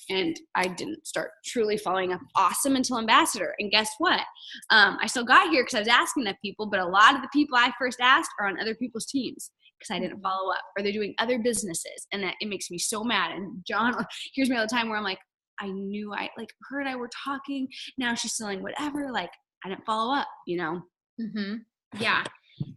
And I didn't start truly following up awesome until ambassador. And guess what? I still got here because I was asking enough people, but a lot of the people I first asked are on other people's teams because I didn't follow up, or they're doing other businesses. And that it makes me so mad. And John hears me all the time where I'm like, I knew her and I were talking. Now she's selling whatever. I didn't follow up, Mm-hmm. Yeah.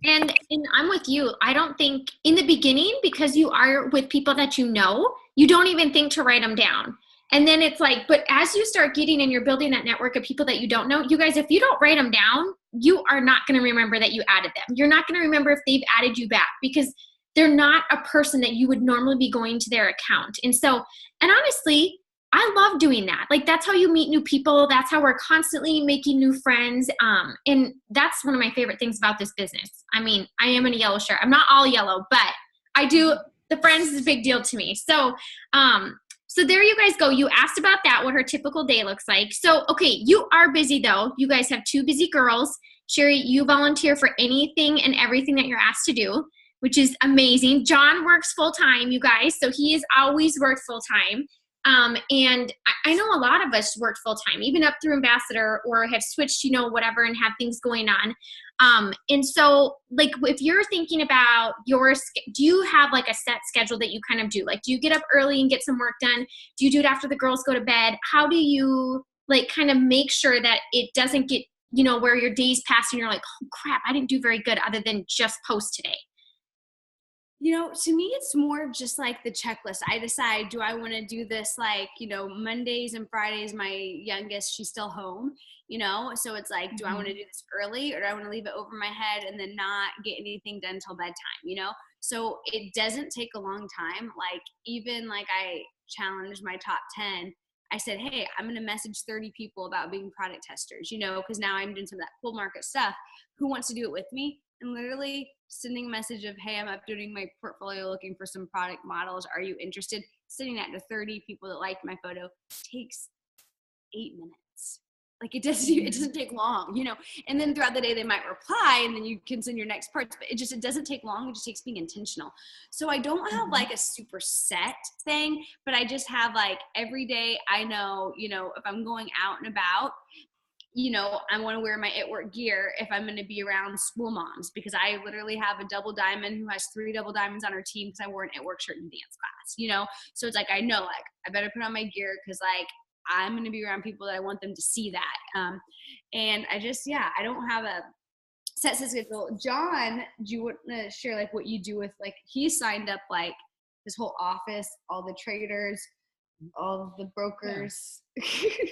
And I'm with you. I don't think in the beginning, because you are with people that you don't even think to write them down. And then it's but as you start getting and you're building that network of people that you don't know, you guys, if you don't write them down, you are not going to remember that you added them. You're not going to remember if they've added you back because they're not a person that you would normally be going to their account. And so, and honestly, I love doing that. That's how you meet new people. That's how we're constantly making new friends. And that's one of my favorite things about this business. I am in a yellow shirt. I'm not all yellow, but I do. The friends is a big deal to me. So, so there you guys go. You asked about that, what her typical day looks like. So, okay, you are busy though. You guys have 2 busy girls. Sherry, you volunteer for anything and everything that you're asked to do, which is amazing. John works full time, you guys. So he has always worked full time. And I know a lot of us worked full time, even up through ambassador, or have switched, whatever, and have things going on. And so like, if you're thinking about do you have like a set schedule that you kind of do? Like, do you get up early and get some work done? Do you do it after the girls go to bed? How do you like kind of make sure that it doesn't get, where your days pass and you're like, oh crap, I didn't do very good other than just post today? To me, it's more of just like the checklist. I decide, do I want to do this like, Mondays and Fridays, my youngest, she's still home, so it's like, do I want to do this early, or do I want to leave it over my head and then not get anything done till bedtime, So it doesn't take a long time. Like, even like I challenged my top 10. I said, hey, I'm going to message 30 people about being product testers, because now I'm doing some of that cool market stuff. Who wants to do it with me? And literally sending a message of, hey, I'm updating my portfolio looking for some product models. Are you interested? Sending that to 30 people that liked my photo takes 8 minutes. Like, it doesn't take long, and then throughout the day they might reply, and then you can send your next parts, but it doesn't take long. It just takes being intentional. So I don't have like a super set thing, but I just have like every day I know, if I'm going out and about, I want to wear my It Work gear if I'm going to be around school moms, because I literally have a double diamond who has 3 double diamonds on her team because I wore an It Work shirt in dance class, so it's like, I know, like, I better put on my gear because like I'm going to be around people that I want them to see that. And I just, I don't have a set schedule. John, do you want to share like what you do with, like, he signed up like his whole office, all the traders, all the brokers.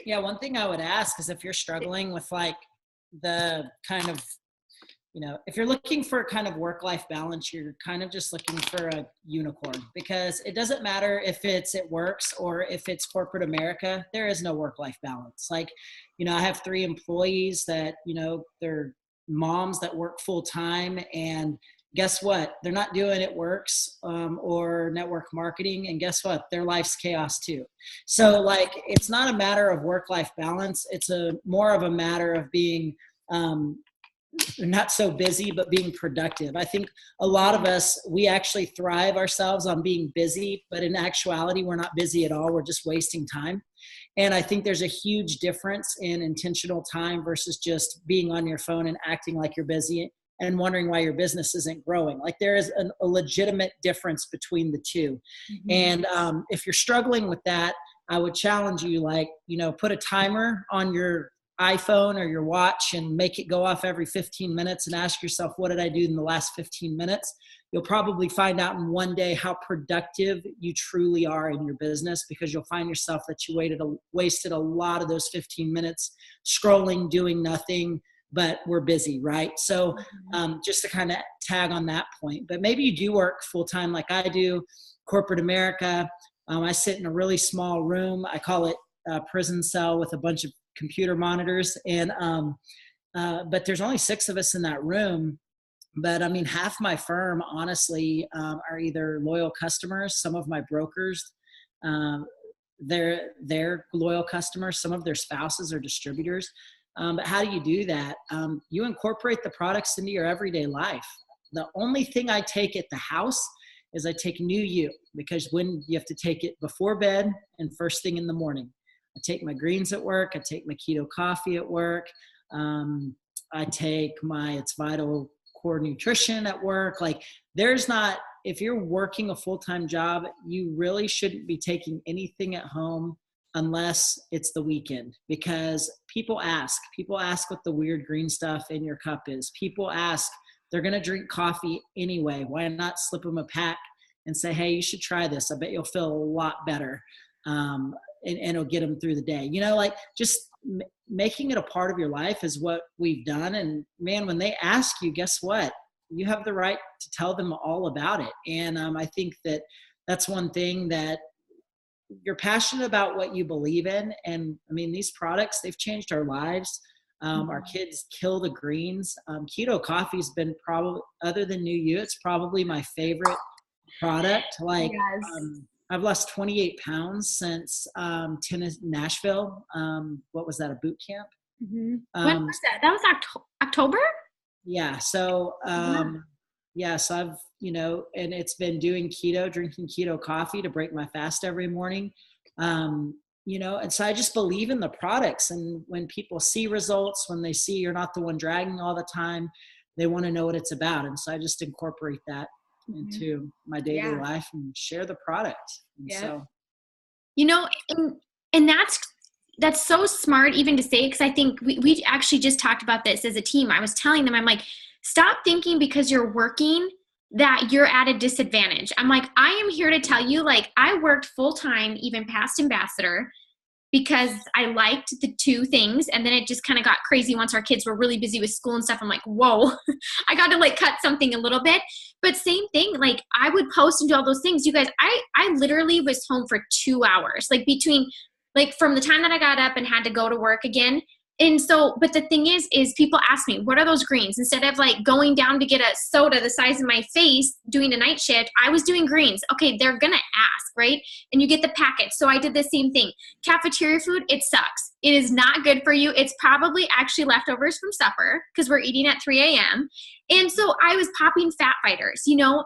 Yeah, one thing I would ask is if you're struggling with like the kind of, if you're looking for a kind of work-life balance, you're kind of just looking for a unicorn, because it doesn't matter if it's It Works or if it's corporate America, there is no work-life balance. Like, I have 3 employees that, they're moms that work full-time, and guess what? They're not doing It Works or network marketing. And guess what? Their life's chaos too. So like, it's not a matter of work-life balance. It's more of a matter of being not so busy, but being productive. I think a lot of us, we actually thrive ourselves on being busy, but in actuality, we're not busy at all. We're just wasting time. And I think there's a huge difference in intentional time versus just being on your phone and acting like you're busy and wondering why your business isn't growing. Like, there is a legitimate difference between the two. And if you're struggling with that, I would challenge you, like, put a timer on your iPhone or your watch and make it go off every 15 minutes and ask yourself, what did I do in the last 15 minutes? You'll probably find out in one day how productive you truly are in your business, because you'll find yourself that you wasted a lot of those 15 minutes scrolling, doing nothing, but we're busy, right? So just to kind of tag on that point, but maybe you do work full-time like I do, corporate America. I sit in a really small room. I call it a prison cell with a bunch of computer monitors. And, but there's only 6 of us in that room. But I mean, half my firm, honestly, are either loyal customers. Some of my brokers, they're loyal customers. Some of their spouses are distributors. But how do you do that? You incorporate the products into your everyday life. The only thing I take at the house is I take New You, because when you have to take it before bed and first thing in the morning. I take my greens at work. I take my keto coffee at work. I take my It's Vital Core Nutrition at work. Like, if you're working a full-time job, you really shouldn't be taking anything at home unless it's the weekend, because people ask what the weird green stuff in your cup is. People ask, they're going to drink coffee anyway. Why not slip them a pack and say, hey, you should try this. I bet you'll feel a lot better. And it'll get them through the day. Like, just making it a part of your life is what we've done. And man, when they ask you, guess what? You have the right to tell them all about it. And I think that that's one thing, that you're passionate about what you believe in. And I mean, these products, they've changed our lives. Our kids kill the greens. Keto coffee's been probably, other than New You, it's probably my favorite product. Like, I've lost 28 pounds since Nashville. What was that, a boot camp? When was that? That was October? Yeah. So, so I've, and it's been doing keto, drinking keto coffee to break my fast every morning. You know, and so I just believe in the products. And when people see results, when they see you're not the one dragging all the time, they want to know what it's about. And so I just incorporate that into my daily life and share the product. And so, you know, and that's so smart even to say, because I think we actually just talked about this as a team. I was telling them, I'm like, stop thinking because you're working that you're at a disadvantage. I'm like, I am here to tell you, like, I worked full time, even past ambassador, because I liked the two things. And then it just kind of got crazy once our kids were really busy with school and stuff. I'm like, whoa, I got to like cut something a little bit. But same thing, like I would post and do all those things. You guys, I literally was home for 2 hours, like between, like from the time that I got up and had to go to work again. And so, but the thing is people ask me, what are those greens? Instead of like going down to get a soda the size of my face, doing a night shift, I was doing greens. Okay, they're going to ask, right? And you get the packets. So I did the same thing. Cafeteria food, it sucks. It is not good for you. It's probably actually leftovers from supper because we're eating at 3 a.m. And so I was popping fat fighters, you know,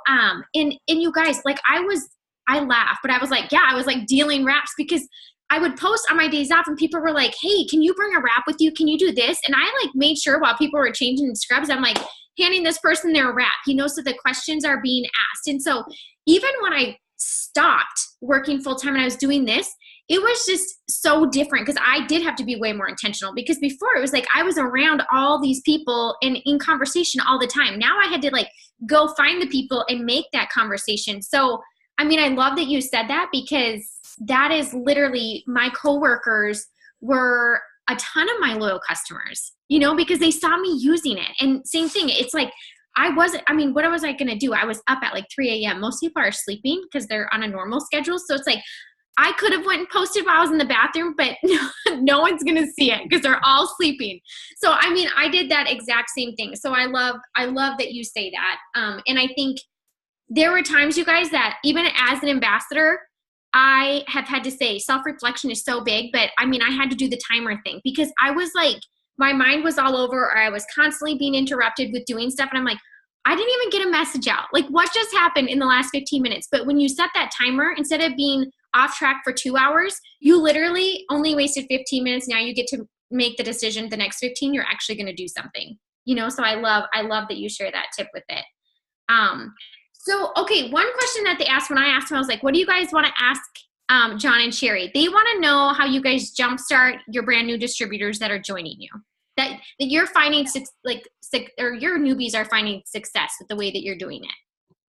and you guys, like I laughed, but I was like, yeah, I was like dealing wraps because I would post on my days off and people were like, hey, can you bring a wrap with you? Can you do this? And I like made sure while people were changing scrubs, I'm like handing this person their wrap, you know, so the questions are being asked. And so even when I stopped working full time and I was doing this, it was just so different because I did have to be way more intentional, because before it was like I was around all these people and in conversation all the time. Now I had to like go find the people and make that conversation. So, I mean, I love that you said that, because that is literally, my coworkers were a ton of my loyal customers, you know, because they saw me using it. And same thing, it's like, what was I going to do? I was up at like 3 a.m. Most people are sleeping because they're on a normal schedule. So it's like, I could have went and posted while I was in the bathroom, but no one's going to see it because they're all sleeping. So, I mean, I did that exact same thing. So I love that you say that. And I think there were times, you guys, that even as an ambassador, I have had to say self-reflection is so big, but I mean, I had to do the timer thing because I was like, my mind was all over, or I was constantly being interrupted with doing stuff. And I'm like, I didn't even get a message out. Like, what just happened in the last 15 minutes? But when you set that timer, instead of being off track for 2 hours, you literally only wasted 15 minutes. Now you get to make the decision the next 15, you're actually going to do something, you know? So I love that you share that tip with it. So, okay, one question that they asked when I asked them, I was like, what do you guys want to ask John and Sherry? They want to know how you guys jumpstart your brand new distributors that are joining you. That you're finding, or your newbies are finding success with the way that you're doing it.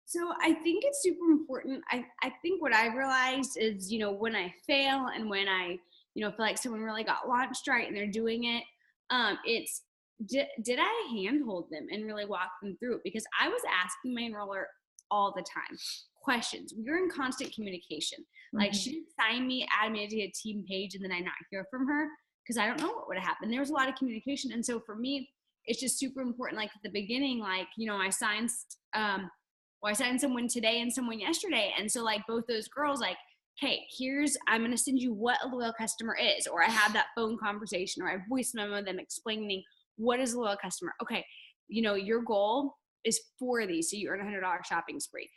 So I think it's super important. I think what I've realized is, you know, when I fail and when I, you know, feel like someone really got launched right and they're doing it, it's, did I handhold them and really walk them through it? Because I was asking my enroller all the time questions. We were in constant communication. Like, she didn't sign me, add me to a team page, and then I not hear from her because I don't know what would have happened. There was a lot of communication. And so for me, it's just super important. Like at the beginning, like, you know, I signed someone today and someone yesterday. And so like both those girls, like, okay, I'm going to send you what a loyal customer is. Or I have that phone conversation, or I voice memo them explaining what is a loyal customer. Okay, you know, your goal is 4 of these, so you earn $100 shopping spree.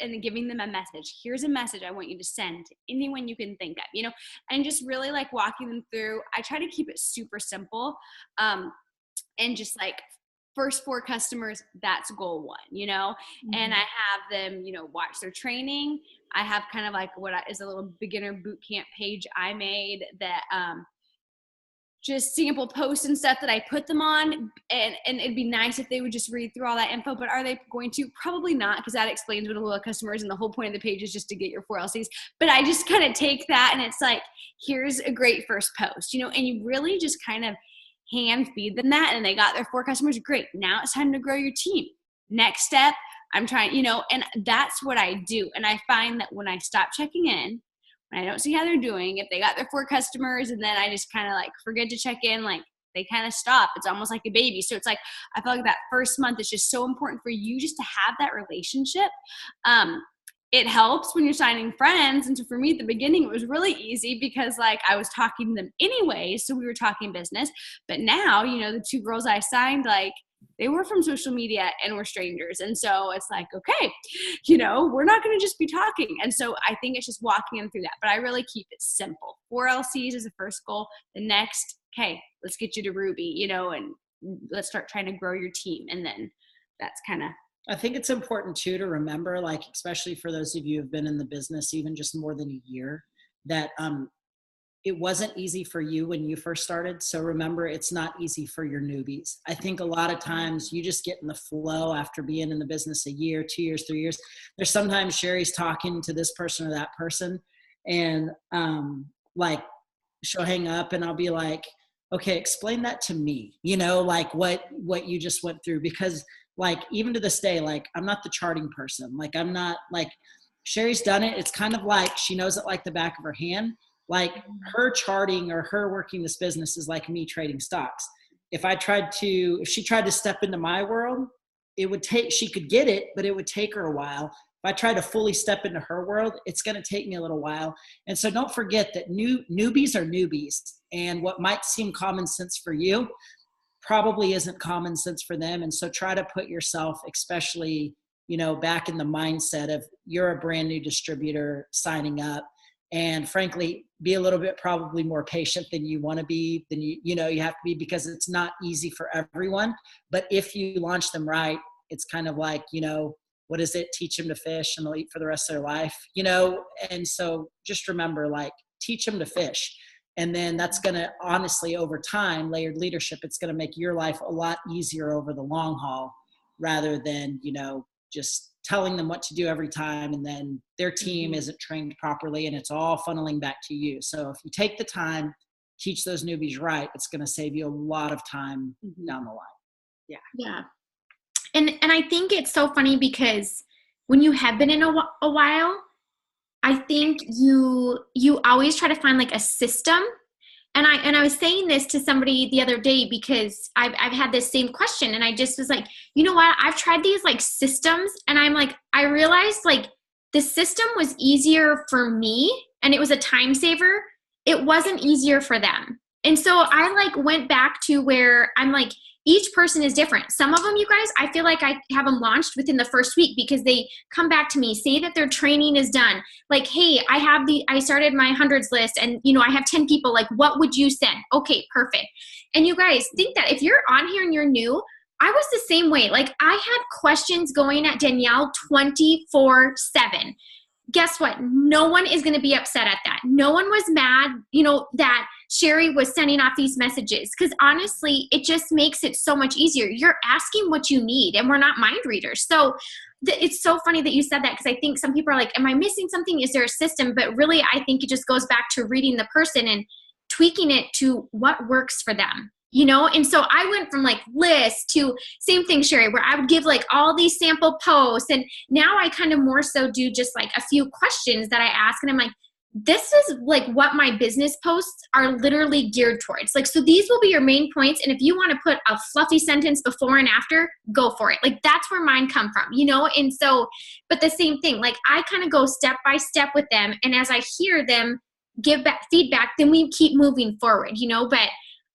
And giving them a message. Here's a message I want you to send to anyone you can think of, you know, and just really like walking them through. I try to keep it super simple, and just like first 4 customers, that's goal 1, you know, and I have them, you know, watch their training. I have kind of like what is a little beginner boot camp page I made that, just sample posts and stuff that I put them on. And it'd be nice if they would just read through all that info, but are they going to? Probably not, because that explains what a loyal customer is. And the whole point of the page is just to get your 4 LCs. But I just kind of take that and it's like, here's a great first post, you know, and you really just kind of hand feed them that. And they got their 4 customers. Great. Now it's time to grow your team. Next step, I'm trying, you know, and that's what I do. And I find that when I stop checking in, when I don't see how they're doing, if they got their 4 customers and then I just kind of like forget to check in, like they kind of stop. It's almost like a baby. So it's like, I feel like that first month is just so important for you just to have that relationship. It helps when you're signing friends. And so for me at the beginning, it was really easy because like I was talking to them anyway. So we were talking business, but now, you know, the 2 girls I signed, like they were from social media and we're strangers. And so it's like, okay, you know, we're not going to just be talking. And so I think it's just walking them through that. But I really keep it simple. 4 LCs is the first goal. The next, okay, let's get you to Ruby, you know, and let's start trying to grow your team. And then that's kind of. I think it's important too to remember, like, especially for those of you who've been in the business even just more than a year, that it wasn't easy for you when you first started. So remember, it's not easy for your newbies. I think a lot of times you just get in the flow after being in the business a year, 2 years, 3 years. There's sometimes Sherry's talking to this person or that person, and like she'll hang up and I'll be like, okay, explain that to me, you know, like what you just went through. Because like, even to this day, like, I'm not the charting person. Like, I'm not, like, Sherry's done it. It's kind of like she knows it like the back of her hand. Like, her charting or her working this business is like me trading stocks. If she tried to step into my world, she could get it, but it would take her a while. If I try to fully step into her world, it's going to take me a little while. And so don't forget that newbies are newbies. And what might seem common sense for you probably isn't common sense for them. And so try to put yourself, especially, you know, back in the mindset of you're a brand new distributor signing up. And frankly, be a little bit probably more patient than you want to be, than you have to be, because it's not easy for everyone. But if you launch them right, it's kind of like, you know, what is it? Teach them to fish and they'll eat for the rest of their life, you know? And so just remember, like, teach them to fish. And then that's going to, honestly, over time, layered leadership, it's going to make your life a lot easier over the long haul, rather than, you know, just telling them what to do every time. And then their team isn't trained properly and it's all funneling back to you. So if you take the time, teach those newbies right, it's going to save you a lot of time down the line. Yeah. Yeah. And I think it's so funny because when you have been in a while, I think you always try to find like a system. And I was saying this to somebody the other day because I've had this same question, and I just was like, you know what? I've tried these like systems, and I'm like, I realized like the system was easier for me and it was a time saver. It wasn't easier for them. And so I like went back to where I'm like, each person is different. Some of them, you guys, I feel like I have them launched within the first week because they come back to me, say that their training is done. Like, hey, I started my hundreds list and, you know, I have 10 people. Like, what would you send? Okay, perfect. And you guys think that if you're on here and you're new, I was the same way. Like, I had questions going at Danielle 24/7. Guess what? No one is going to be upset at that. No one was mad, you know, that Sherry was sending off these messages, because honestly, it just makes it so much easier. You're asking what you need, and we're not mind readers. So it's so funny that you said that, because I think some people are like, am I missing something? Is there a system? But really, I think it just goes back to reading the person and tweaking it to what works for them. You know, and so I went from like lists to same thing, Sherry, where I would give like all these sample posts. And now I kind of more so do just like a few questions that I ask. And I'm like, this is like what my business posts are literally geared towards. Like, so these will be your main points. And if you want to put a fluffy sentence before and after, go for it. Like, that's where mine come from, you know? And so, but the same thing, like I kind of go step by step with them. And as I hear them give back feedback, then we keep moving forward, you know? But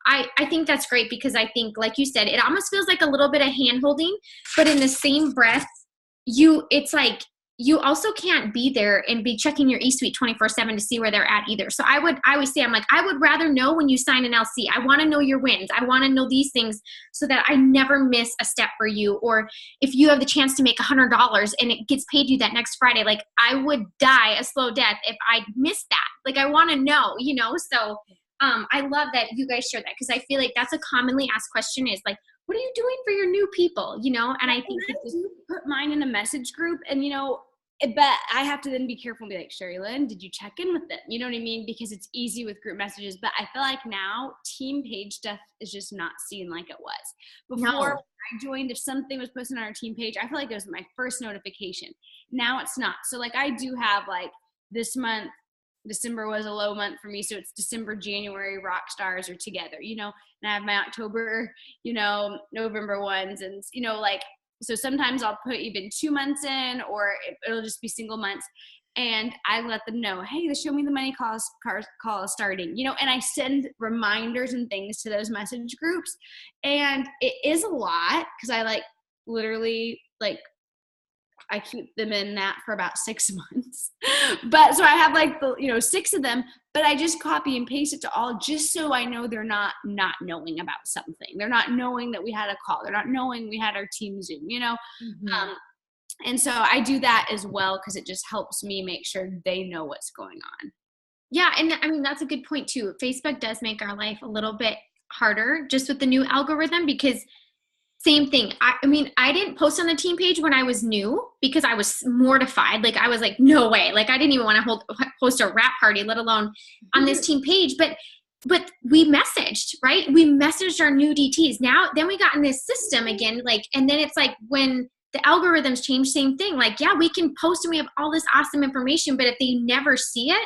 I think that's great, because I think, like you said, it almost feels like a little bit of hand holding, but in the same breath, it's like, you also can't be there and be checking your eSuite 24/7 to see where they're at either. So I always say, I'm like, I would rather know when you sign an LC. I want to know your wins. I want to know these things so that I never miss a step for you. Or if you have the chance to make $100 and it gets paid you that next Friday, like I would die a slow death if I missed that. Like, I want to know, you know? So I love that you guys share that, because I feel like that's a commonly asked question, is like, what are you doing for your new people, you know? And I think I do put mine in a message group, and, you know, but I have to then be careful and be like, Sherilynn, did you check in with them? You know what I mean? Because it's easy with group messages, but I feel like now team page stuff is just not seen like it was. Before I joined, if something was posted on our team page, I feel like it was my first notification. Now it's not. So like, I do have like this month, December was a low month for me. So it's December, January, rock stars are together, you know, and I have my October, you know, November ones. And, you know, like, so sometimes I'll put even 2 months in, or it'll just be single months. and I let them know, hey, the Show Me the Money call is starting, you know, and I send reminders and things to those message groups. And it is a lot because I like literally like I keep them in that for about 6 months. But so I have like the, you know, 6 of them, but I just copy and paste it to all just so I know they're not knowing about something. They're not knowing that we had a call. They're not knowing we had our team Zoom, you know? Mm-hmm. And so I do that as well because it just helps me make sure they know what's going on. Yeah, and I mean, that's a good point too. Facebook does make our life a little bit harder just with the new algorithm because same thing. I mean, I didn't post on the team page when I was new because I was mortified. Like I was like, no way. Like I didn't even want to host a wrap party, let alone on this team page. But we messaged, right? We messaged our new DTs. Now, then we got in this system again, like, and then it's like when the algorithms change, same thing. Like, yeah, we can post and we have all this awesome information, but if they never see it,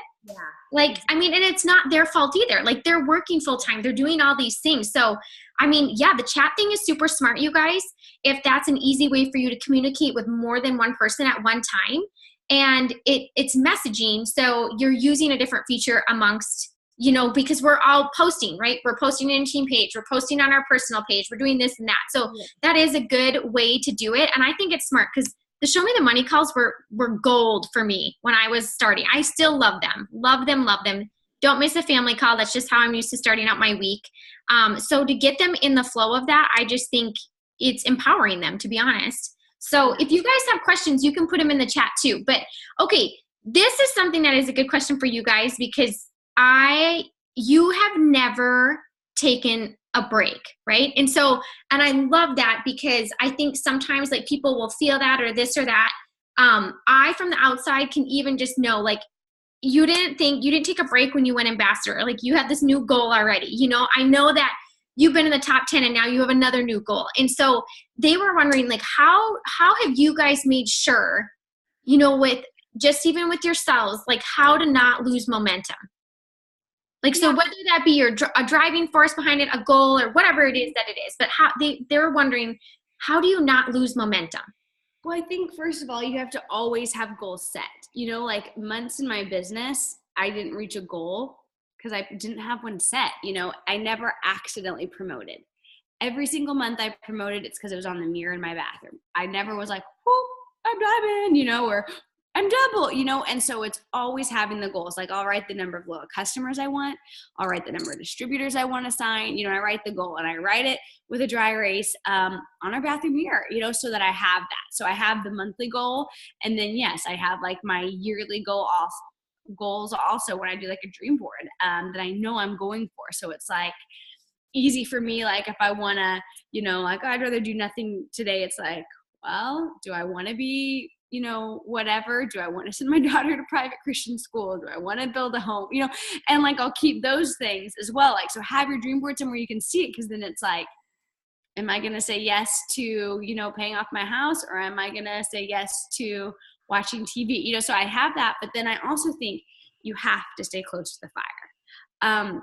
like, I mean, and it's not their fault either. Like they're working full time. They're doing all these things. So, I mean, yeah, the chat thing is super smart, you guys. If that's an easy way for you to communicate with more than one person at one time, and it's messaging. So you're using a different feature amongst, you know, because we're all posting, right? We're posting in team page. We're posting on our personal page. We're doing this and that. So that is a good way to do it. And I think it's smart because the Show Me the Money calls were gold for me when I was starting. I still love them. Love them, love them. Don't miss a family call. That's just how I'm used to starting out my week. So to get them in the flow of that, I just think it's empowering them, to be honest. So if you guys have questions, you can put them in the chat too. But okay, this is something that is a good question for you guys because you have never taken a break, right? And I love that because I think sometimes like people will feel that or this or that. I, from the outside, can even just know like, you didn't take a break when you went ambassador. Like you had this new goal already. You know, I know that you've been in the top 10 and now you have another new goal. And so they were wondering like, how have you guys made sure, you know, with just even with yourselves, like how to not lose momentum? Like, so whether that be a driving force behind it, a goal or whatever it is that it is, but how they were wondering, how do you not lose momentum? Well, I think first of all, you have to always have goals set. You know, like months in my business, I didn't reach a goal because I didn't have one set. You know, I never accidentally promoted. Every single month I promoted, it's because it was on the mirror in my bathroom. I never was like, oh, I'm diamond, you know, or I'm double, you know, and so it's always having the goals. Like I'll write the number of loyal customers I want. I'll write the number of distributors I want to sign. You know, I write the goal and I write it with a dry erase on our bathroom mirror, you know, so that I have that. So I have the monthly goal. And then, yes, I have like my yearly goals also when I do like a dream board that I know I'm going for. So it's like easy for me. Like if I want to, you know, like I'd rather do nothing today. It's like, well, do I want to be, you know, whatever? Do I want to send my daughter to private Christian school? Do I want to build a home? You know, and like I'll keep those things as well. Like, so have your dream board somewhere you can see it, because then it's like, am I going to say yes to, you know, paying off my house, or am I going to say yes to watching TV? You know, so I have that, but then I also think you have to stay close to the fire.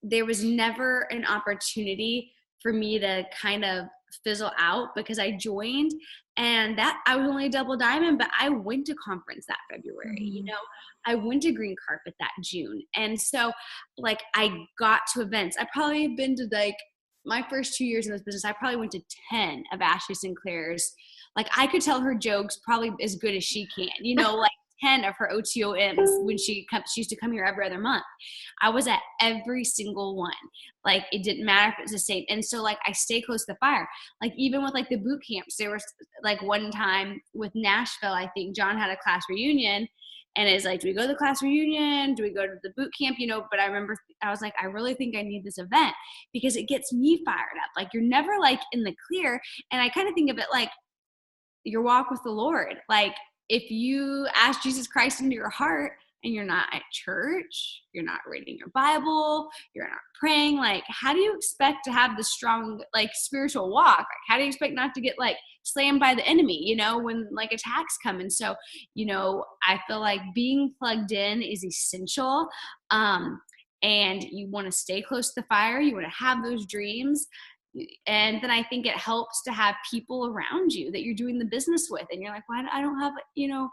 There was never an opportunity for me to kind of fizzle out, because I joined and that I was only a double diamond, but I went to conference that February, you know, I went to green carpet that June. And so like I got to events. I probably have been to like my first 2 years in this business, I probably went to 10 of Ashley Sinclair's. Like I could tell her jokes probably as good as she can, you know, like 10 of her OTOMs when she used to come here every other month. I was at every single one. Like it didn't matter if it was the same. And so like I stay close to the fire. Like even with like the boot camps, there was like one time with Nashville, I think John had a class reunion, and it's like, do we go to the class reunion? Do we go to the boot camp? You know, but I remember I was like, I really think I need this event because it gets me fired up. Like you're never like in the clear. And I kind of think of it like your walk with the Lord. Like if you ask Jesus Christ into your heart and you're not at church, you're not reading your Bible, you're not praying, like how do you expect to have the strong like spiritual walk? Like how do you expect not to get like slammed by the enemy, you know, when like attacks come? And so, you know, I feel like being plugged in is essential. And you want to stay close to the fire. You want to have those dreams. And then I think it helps to have people around you that you're doing the business with. And you're like, why? I don't have, you know,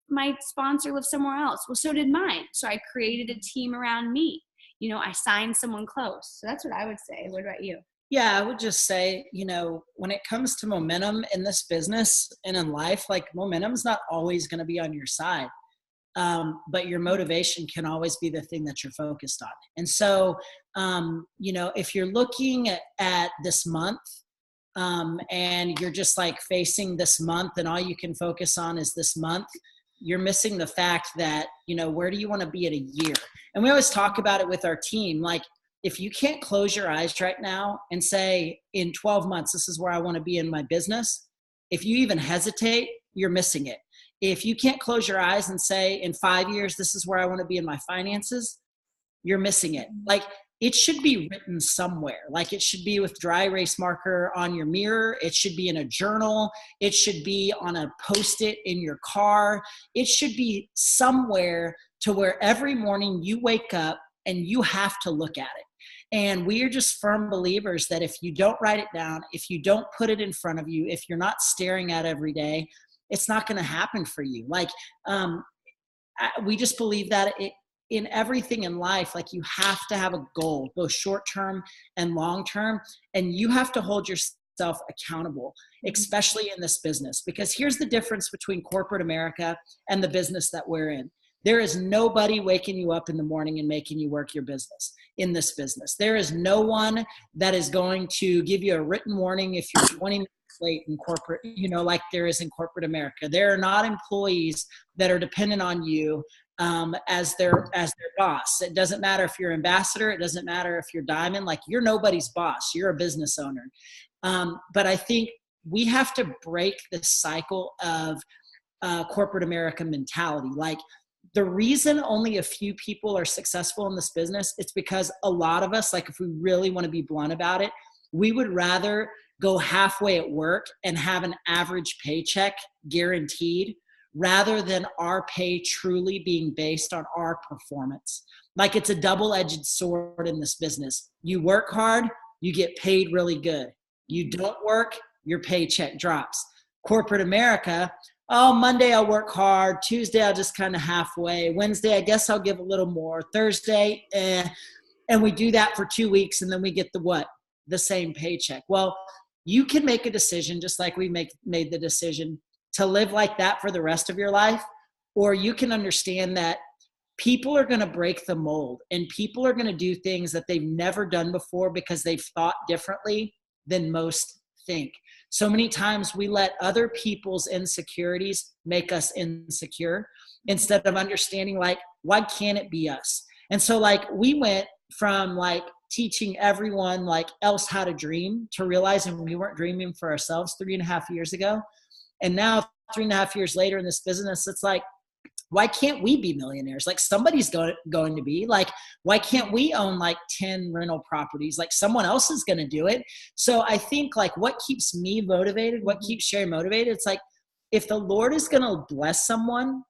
my sponsor lives somewhere else. Well, so did mine. So I created a team around me. You know, I signed someone close. So that's what I would say. What about you? Yeah, I would just say, when it comes to momentum in this business and in life, like momentum's not always going to be on your side. But your motivation can always be the thing that you're focused on. And so, if you're looking at this month, and you're just like facing this month and all you can focus on is this month, you're missing the fact that, where do you want to be in a year? And we always talk about it with our team. Like, if you can't close your eyes right now and say, in 12 months, this is where I want to be in my business, if you even hesitate, you're missing it. If you can't close your eyes and say, in 5 years, this is where I want to be in my finances, you're missing it. Like, it should be written somewhere. Like, it should be with dry erase marker on your mirror. It should be in a journal. It should be on a Post-it in your car. It should be somewhere to where every morning you wake up and you have to look at it. And we are just firm believers that if you don't write it down, if you don't put it in front of you, if you're not staring at it every day, it's not going to happen for you. Like, we just believe that in everything in life, like, you have to have a goal, both short-term and long-term, and you have to hold yourself accountable, especially in this business. Because here's the difference between corporate America and the business that we're in. There is nobody waking you up in the morning and making you work your business in this business. There is no one that is going to give you a written warning if you're 20 minutes late in corporate, like there is in corporate America. There are not employees that are dependent on you as their boss. It doesn't matter if you're ambassador. It doesn't matter if you're diamond. Like, you're nobody's boss. You're a business owner. But I think we have to break the cycle of corporate America mentality. Like, the reason only a few people are successful in this business, it's because a lot of us, like, if we really want to be blunt about it, we would rather go halfway at work and have an average paycheck guaranteed rather than our pay truly being based on our performance. Like, it's a double-edged sword in this business. You work hard, you get paid really good. You don't work, your paycheck drops. Corporate America, Monday I'll work hard. Tuesday I'll just kind of halfway. Wednesday, I guess I'll give a little more. Thursday, and we do that for 2 weeks, and then we get the same paycheck. Well, you can make a decision, just like we made the decision, to live like that for the rest of your life, or you can understand that people are going to break the mold and people are going to do things that they've never done before because they've thought differently than most think. So many times we let other people's insecurities make us insecure instead of understanding, like, why can't it be us? And so, like, we went from like teaching everyone like else how to dream to realizing we weren't dreaming for ourselves 3.5 years ago. And now 3.5 years later in this business, it's like, why can't we be millionaires? Like, somebody's going to be. Like, why can't we own like 10 rental properties? Like, someone else is going to do it. So I think, like, what keeps me motivated, what keeps Sherry motivated, it's like, if the Lord is going to bless someone,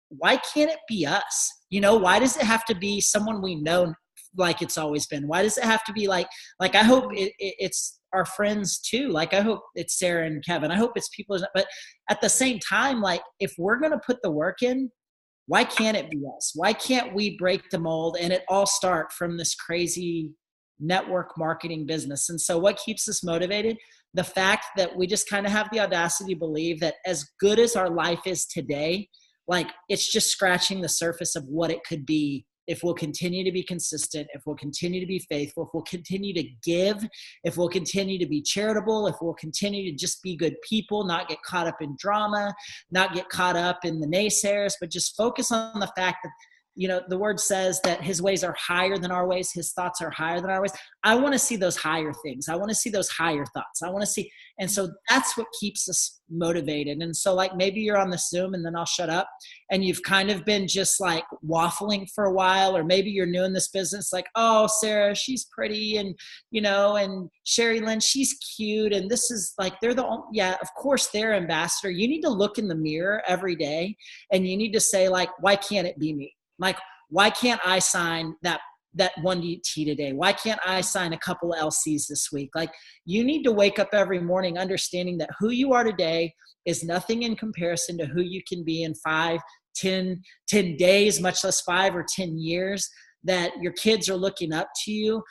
why can't it be us? Why does it have to be someone we know like it's always been? Why does it have to be like I hope it's our friends too. Like, I hope it's Sarah and Kevin. I hope it's people, but at the same time, like, if we're going to put the work in, why can't it be us? Why can't we break the mold and it all start from this crazy network marketing business? And so what keeps us motivated? The fact that we just kind of have the audacity to believe that as good as our life is today, like, it's just scratching the surface of what it could be if we'll continue to be consistent, if we'll continue to be faithful, if we'll continue to give, if we'll continue to be charitable, if we'll continue to just be good people, not get caught up in drama, not get caught up in the naysayers, but just focus on the fact that, the word says that his ways are higher than our ways. His thoughts are higher than our ways. I want to see those higher things. I want to see those higher thoughts. I want to see. And so that's what keeps us motivated. And so, like, maybe you're on the Zoom and then I'll shut up and you've kind of been just like waffling for a while, or maybe you're new in this business. Like, oh, Sarah, she's pretty. And, and Sherilynn, she's cute. And this is like, of course they're ambassador. You need to look in the mirror every day and you need to say, like, why can't it be me? Like, why can't I sign that 1DT today? Why can't I sign a couple LCs this week? Like, you need to wake up every morning understanding that who you are today is nothing in comparison to who you can be in 5, 10 days, much less 5 or 10 years, that your kids are looking up to you.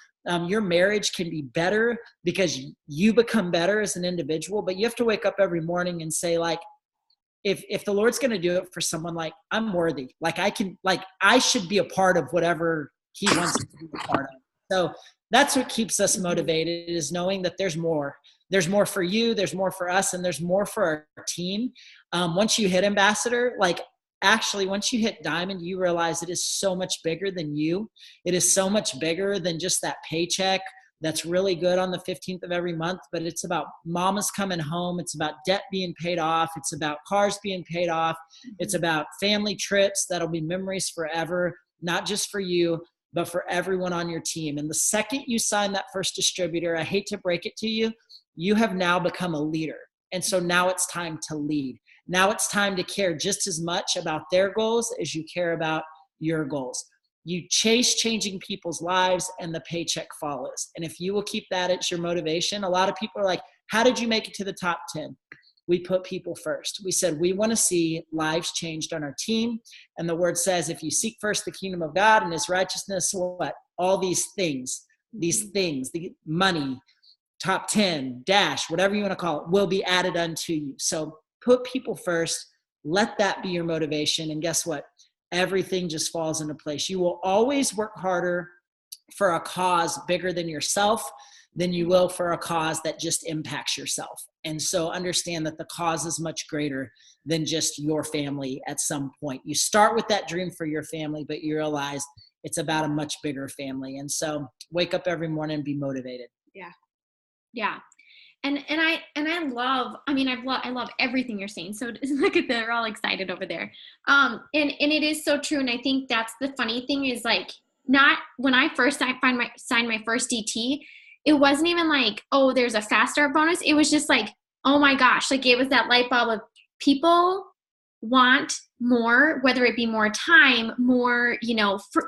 Your marriage can be better because you become better as an individual, but you have to wake up every morning and say, like, if the Lord's going to do it for someone, like, I'm worthy, like I should be a part of whatever he wants to be a part of. So that's what keeps us motivated, is knowing that there's more for you, there's more for us, and there's more for our team. Once you hit ambassador, like, actually, once you hit diamond, you realize it is so much bigger than you. It is so much bigger than just that paycheck that's really good on the 15th of every month, but it's about mamas coming home. It's about debt being paid off. It's about cars being paid off. It's about family trips that'll be memories forever, not just for you, but for everyone on your team. And the second you sign that first distributor, I hate to break it to you, you have now become a leader. And so now it's time to lead. Now it's time to care just as much about their goals as you care about your goals. You chase changing people's lives and the paycheck follows. And if you will keep that as your motivation, a lot of people are like, how did you make it to the top 10? We put people first. We said, we want to see lives changed on our team. And the word says, if you seek first the kingdom of God and his righteousness, what? All these things, the money, top 10, dash, whatever you want to call it, will be added unto you. So put people first. Let that be your motivation. And guess what? Everything just falls into place. You will always work harder for a cause bigger than yourself than you will for a cause that just impacts yourself. And so understand that the cause is much greater than just your family at some point. You start with that dream for your family, but you realize it's about a much bigger family. And so wake up every morning and be motivated. Yeah. Yeah. And I love everything you're saying. So look at that. They're all excited over there. And it is so true. And I think that's the funny thing is, like, not when I first signed my first DT, it wasn't even like, oh, there's a fast start bonus. It was just like, oh my gosh, like it was that light bulb of people want more, whether it be more time, more,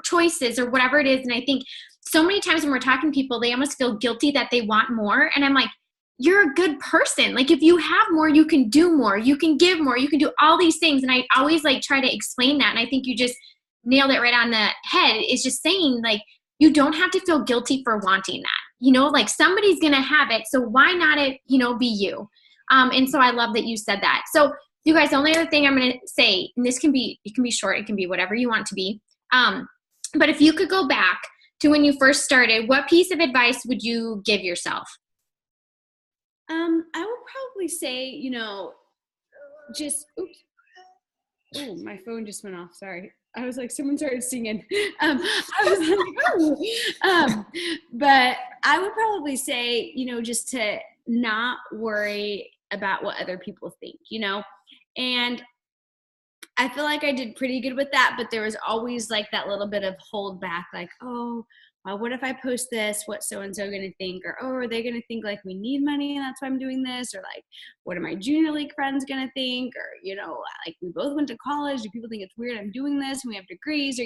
choices or whatever it is. And I think so many times when we're talking to people, they almost feel guilty that they want more. And I'm like, you're a good person. Like, if you have more, you can do more, you can give more, you can do all these things. And I always try to explain that. And I think you just nailed it right on the head. It's just saying, like, you don't have to feel guilty for wanting that, like somebody's going to have it. So why not it, be you? And so I love that you said that. So you guys, the only other thing I'm going to say, and it can be short, it can be whatever you want it to be. But if you could go back to when you first started, what piece of advice would you give yourself? I would probably say, just, oops. Oh, my phone just went off. Sorry. I was like, someone started singing. I was like, oh. But I would probably say, just to not worry about what other people think, and I feel like I did pretty good with that, but there was always like that little bit of hold back, like, oh, well, what if I post this? What's so-and-so going to think? Or, oh, are they going to think like we need money and that's why I'm doing this? Or like, what are my junior league friends going to think? Or, like we both went to college. Do people think it's weird I'm doing this and we have degrees? Or,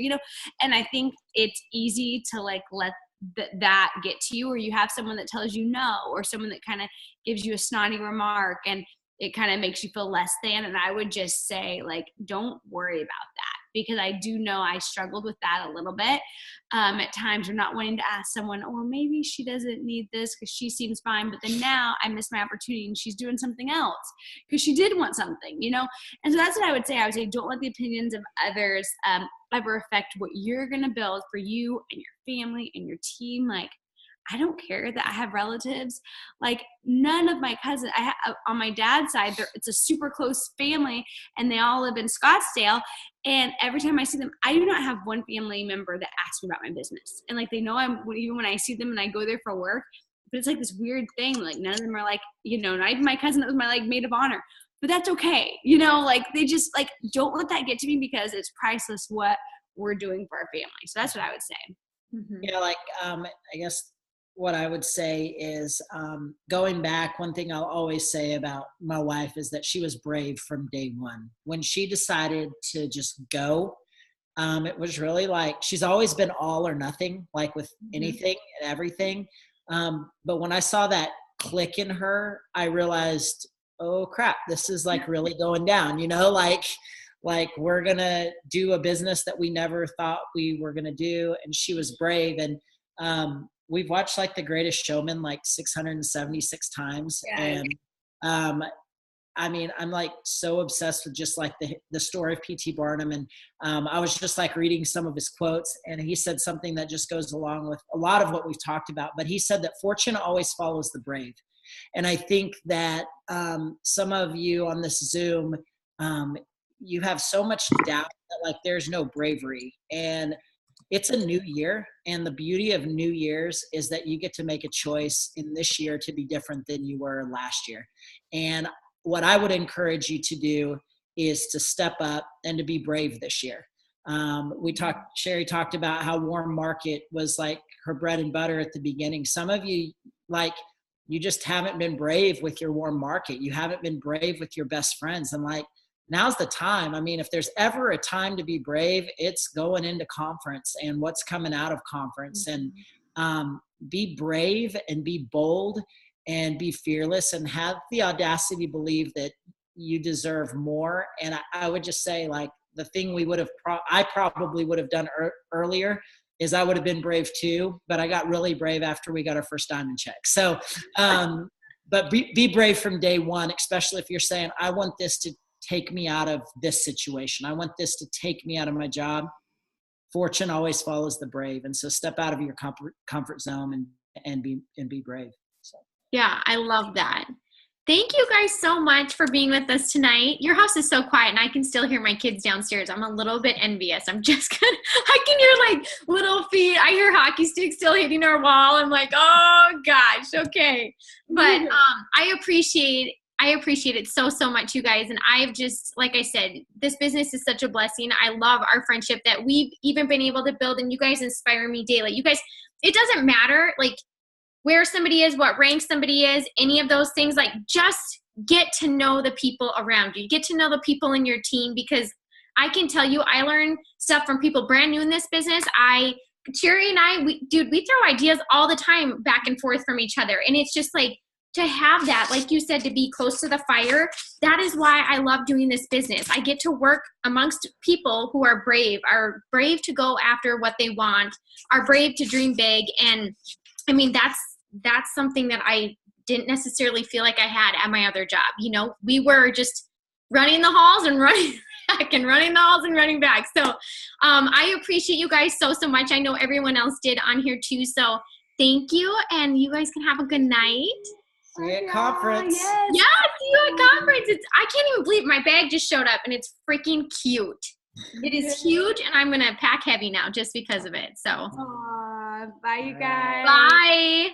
and I think it's easy to like let that get to you, or you have someone that tells you no, or someone that kind of gives you a snotty remark and it kind of makes you feel less than. And I would just say, like, don't worry about that, because I do know I struggled with that a little bit at times, or not wanting to ask someone, oh, well, maybe she doesn't need this because she seems fine. But then now I miss my opportunity and she's doing something else because she did want something, And so that's what I would say. I would say, don't let the opinions of others ever affect what you're going to build for you and your family and your team. Like, I don't care that I have relatives. Like, none of my cousins, on my dad's side, it's a super close family and they all live in Scottsdale. And every time I see them, I do not have one family member that asks me about my business. And like, they know even when I see them and I go there for work, but it's like this weird thing. Like, none of them are like, not even my cousin that was my like maid of honor, but that's okay. Like, they just like, don't let that get to me, because it's priceless what we're doing for our family. So that's what I would say. Mm-hmm. I guess what I would say is, going back, one thing I'll always say about my wife is that she was brave from day one. When she decided to just go, it was really like, she's always been all or nothing, like with anything and everything. But when I saw that click in her, I realized, oh crap, this is like really going down, like, we're going to do a business that we never thought we were going to do. And she was brave. And we've watched like The Greatest Showman like 676 times. Yes. And I mean, I'm like so obsessed with just like the story of P.T. Barnum. And I was just like reading some of his quotes, and he said something that just goes along with a lot of what we've talked about. But he said that fortune always follows the brave. And I think that some of you on this Zoom, you have so much doubt that like there's no bravery. And it's a new year. And the beauty of New Year's is that you get to make a choice in this year to be different than you were last year. And what I would encourage you to do is to step up and to be brave this year. Sherry talked about how Warm Market was like her bread and butter at the beginning. Some of you, like, you just haven't been brave with your Warm Market. You haven't been brave with your best friends. And like, now's the time. I mean, if there's ever a time to be brave, it's going into conference and what's coming out of conference. And be brave and be bold and be fearless and have the audacity to believe that you deserve more. And I would just say, like, the thing I probably would have done earlier is I would have been brave too, but I got really brave after we got our first diamond check. So, but be brave from day one, especially if you're saying, I want this to take me out of this situation. I want this to take me out of my job. Fortune always follows the brave. And so step out of your comfort zone and be brave. So. Yeah, I love that. Thank you guys so much for being with us tonight. Your house is so quiet and I can still hear my kids downstairs. I'm a little bit envious. I can hear like little feet. I hear hockey sticks still hitting our wall. I'm like, oh gosh, okay. But I appreciate it so much, you guys. And I've just, like I said, this business is such a blessing. I love our friendship that we've even been able to build, and you guys inspire me daily. You guys, it doesn't matter like where somebody is, what rank somebody is, any of those things. Like, just get to know the people around you. Get to know the people in your team, because I can tell you, I learn stuff from people brand new in this business. Cherry and I, we throw ideas all the time back and forth from each other. And it's just like, to have that, like you said, to be close to the fire, that is why I love doing this business. I get to work amongst people who are brave to go after what they want, are brave to dream big. And I mean, that's something that I didn't necessarily feel like I had at my other job. You know, we were just running the halls and running back and running the halls and running back. So I appreciate you guys so much. I know everyone else did on here too. So thank you. And you guys can have a good night. See you at conference. Yes. Yeah, see you at conference. I can't even believe my bag just showed up, and it's freaking cute. It is huge, and I'm going to pack heavy now just because of it. So, bye, you guys. Bye.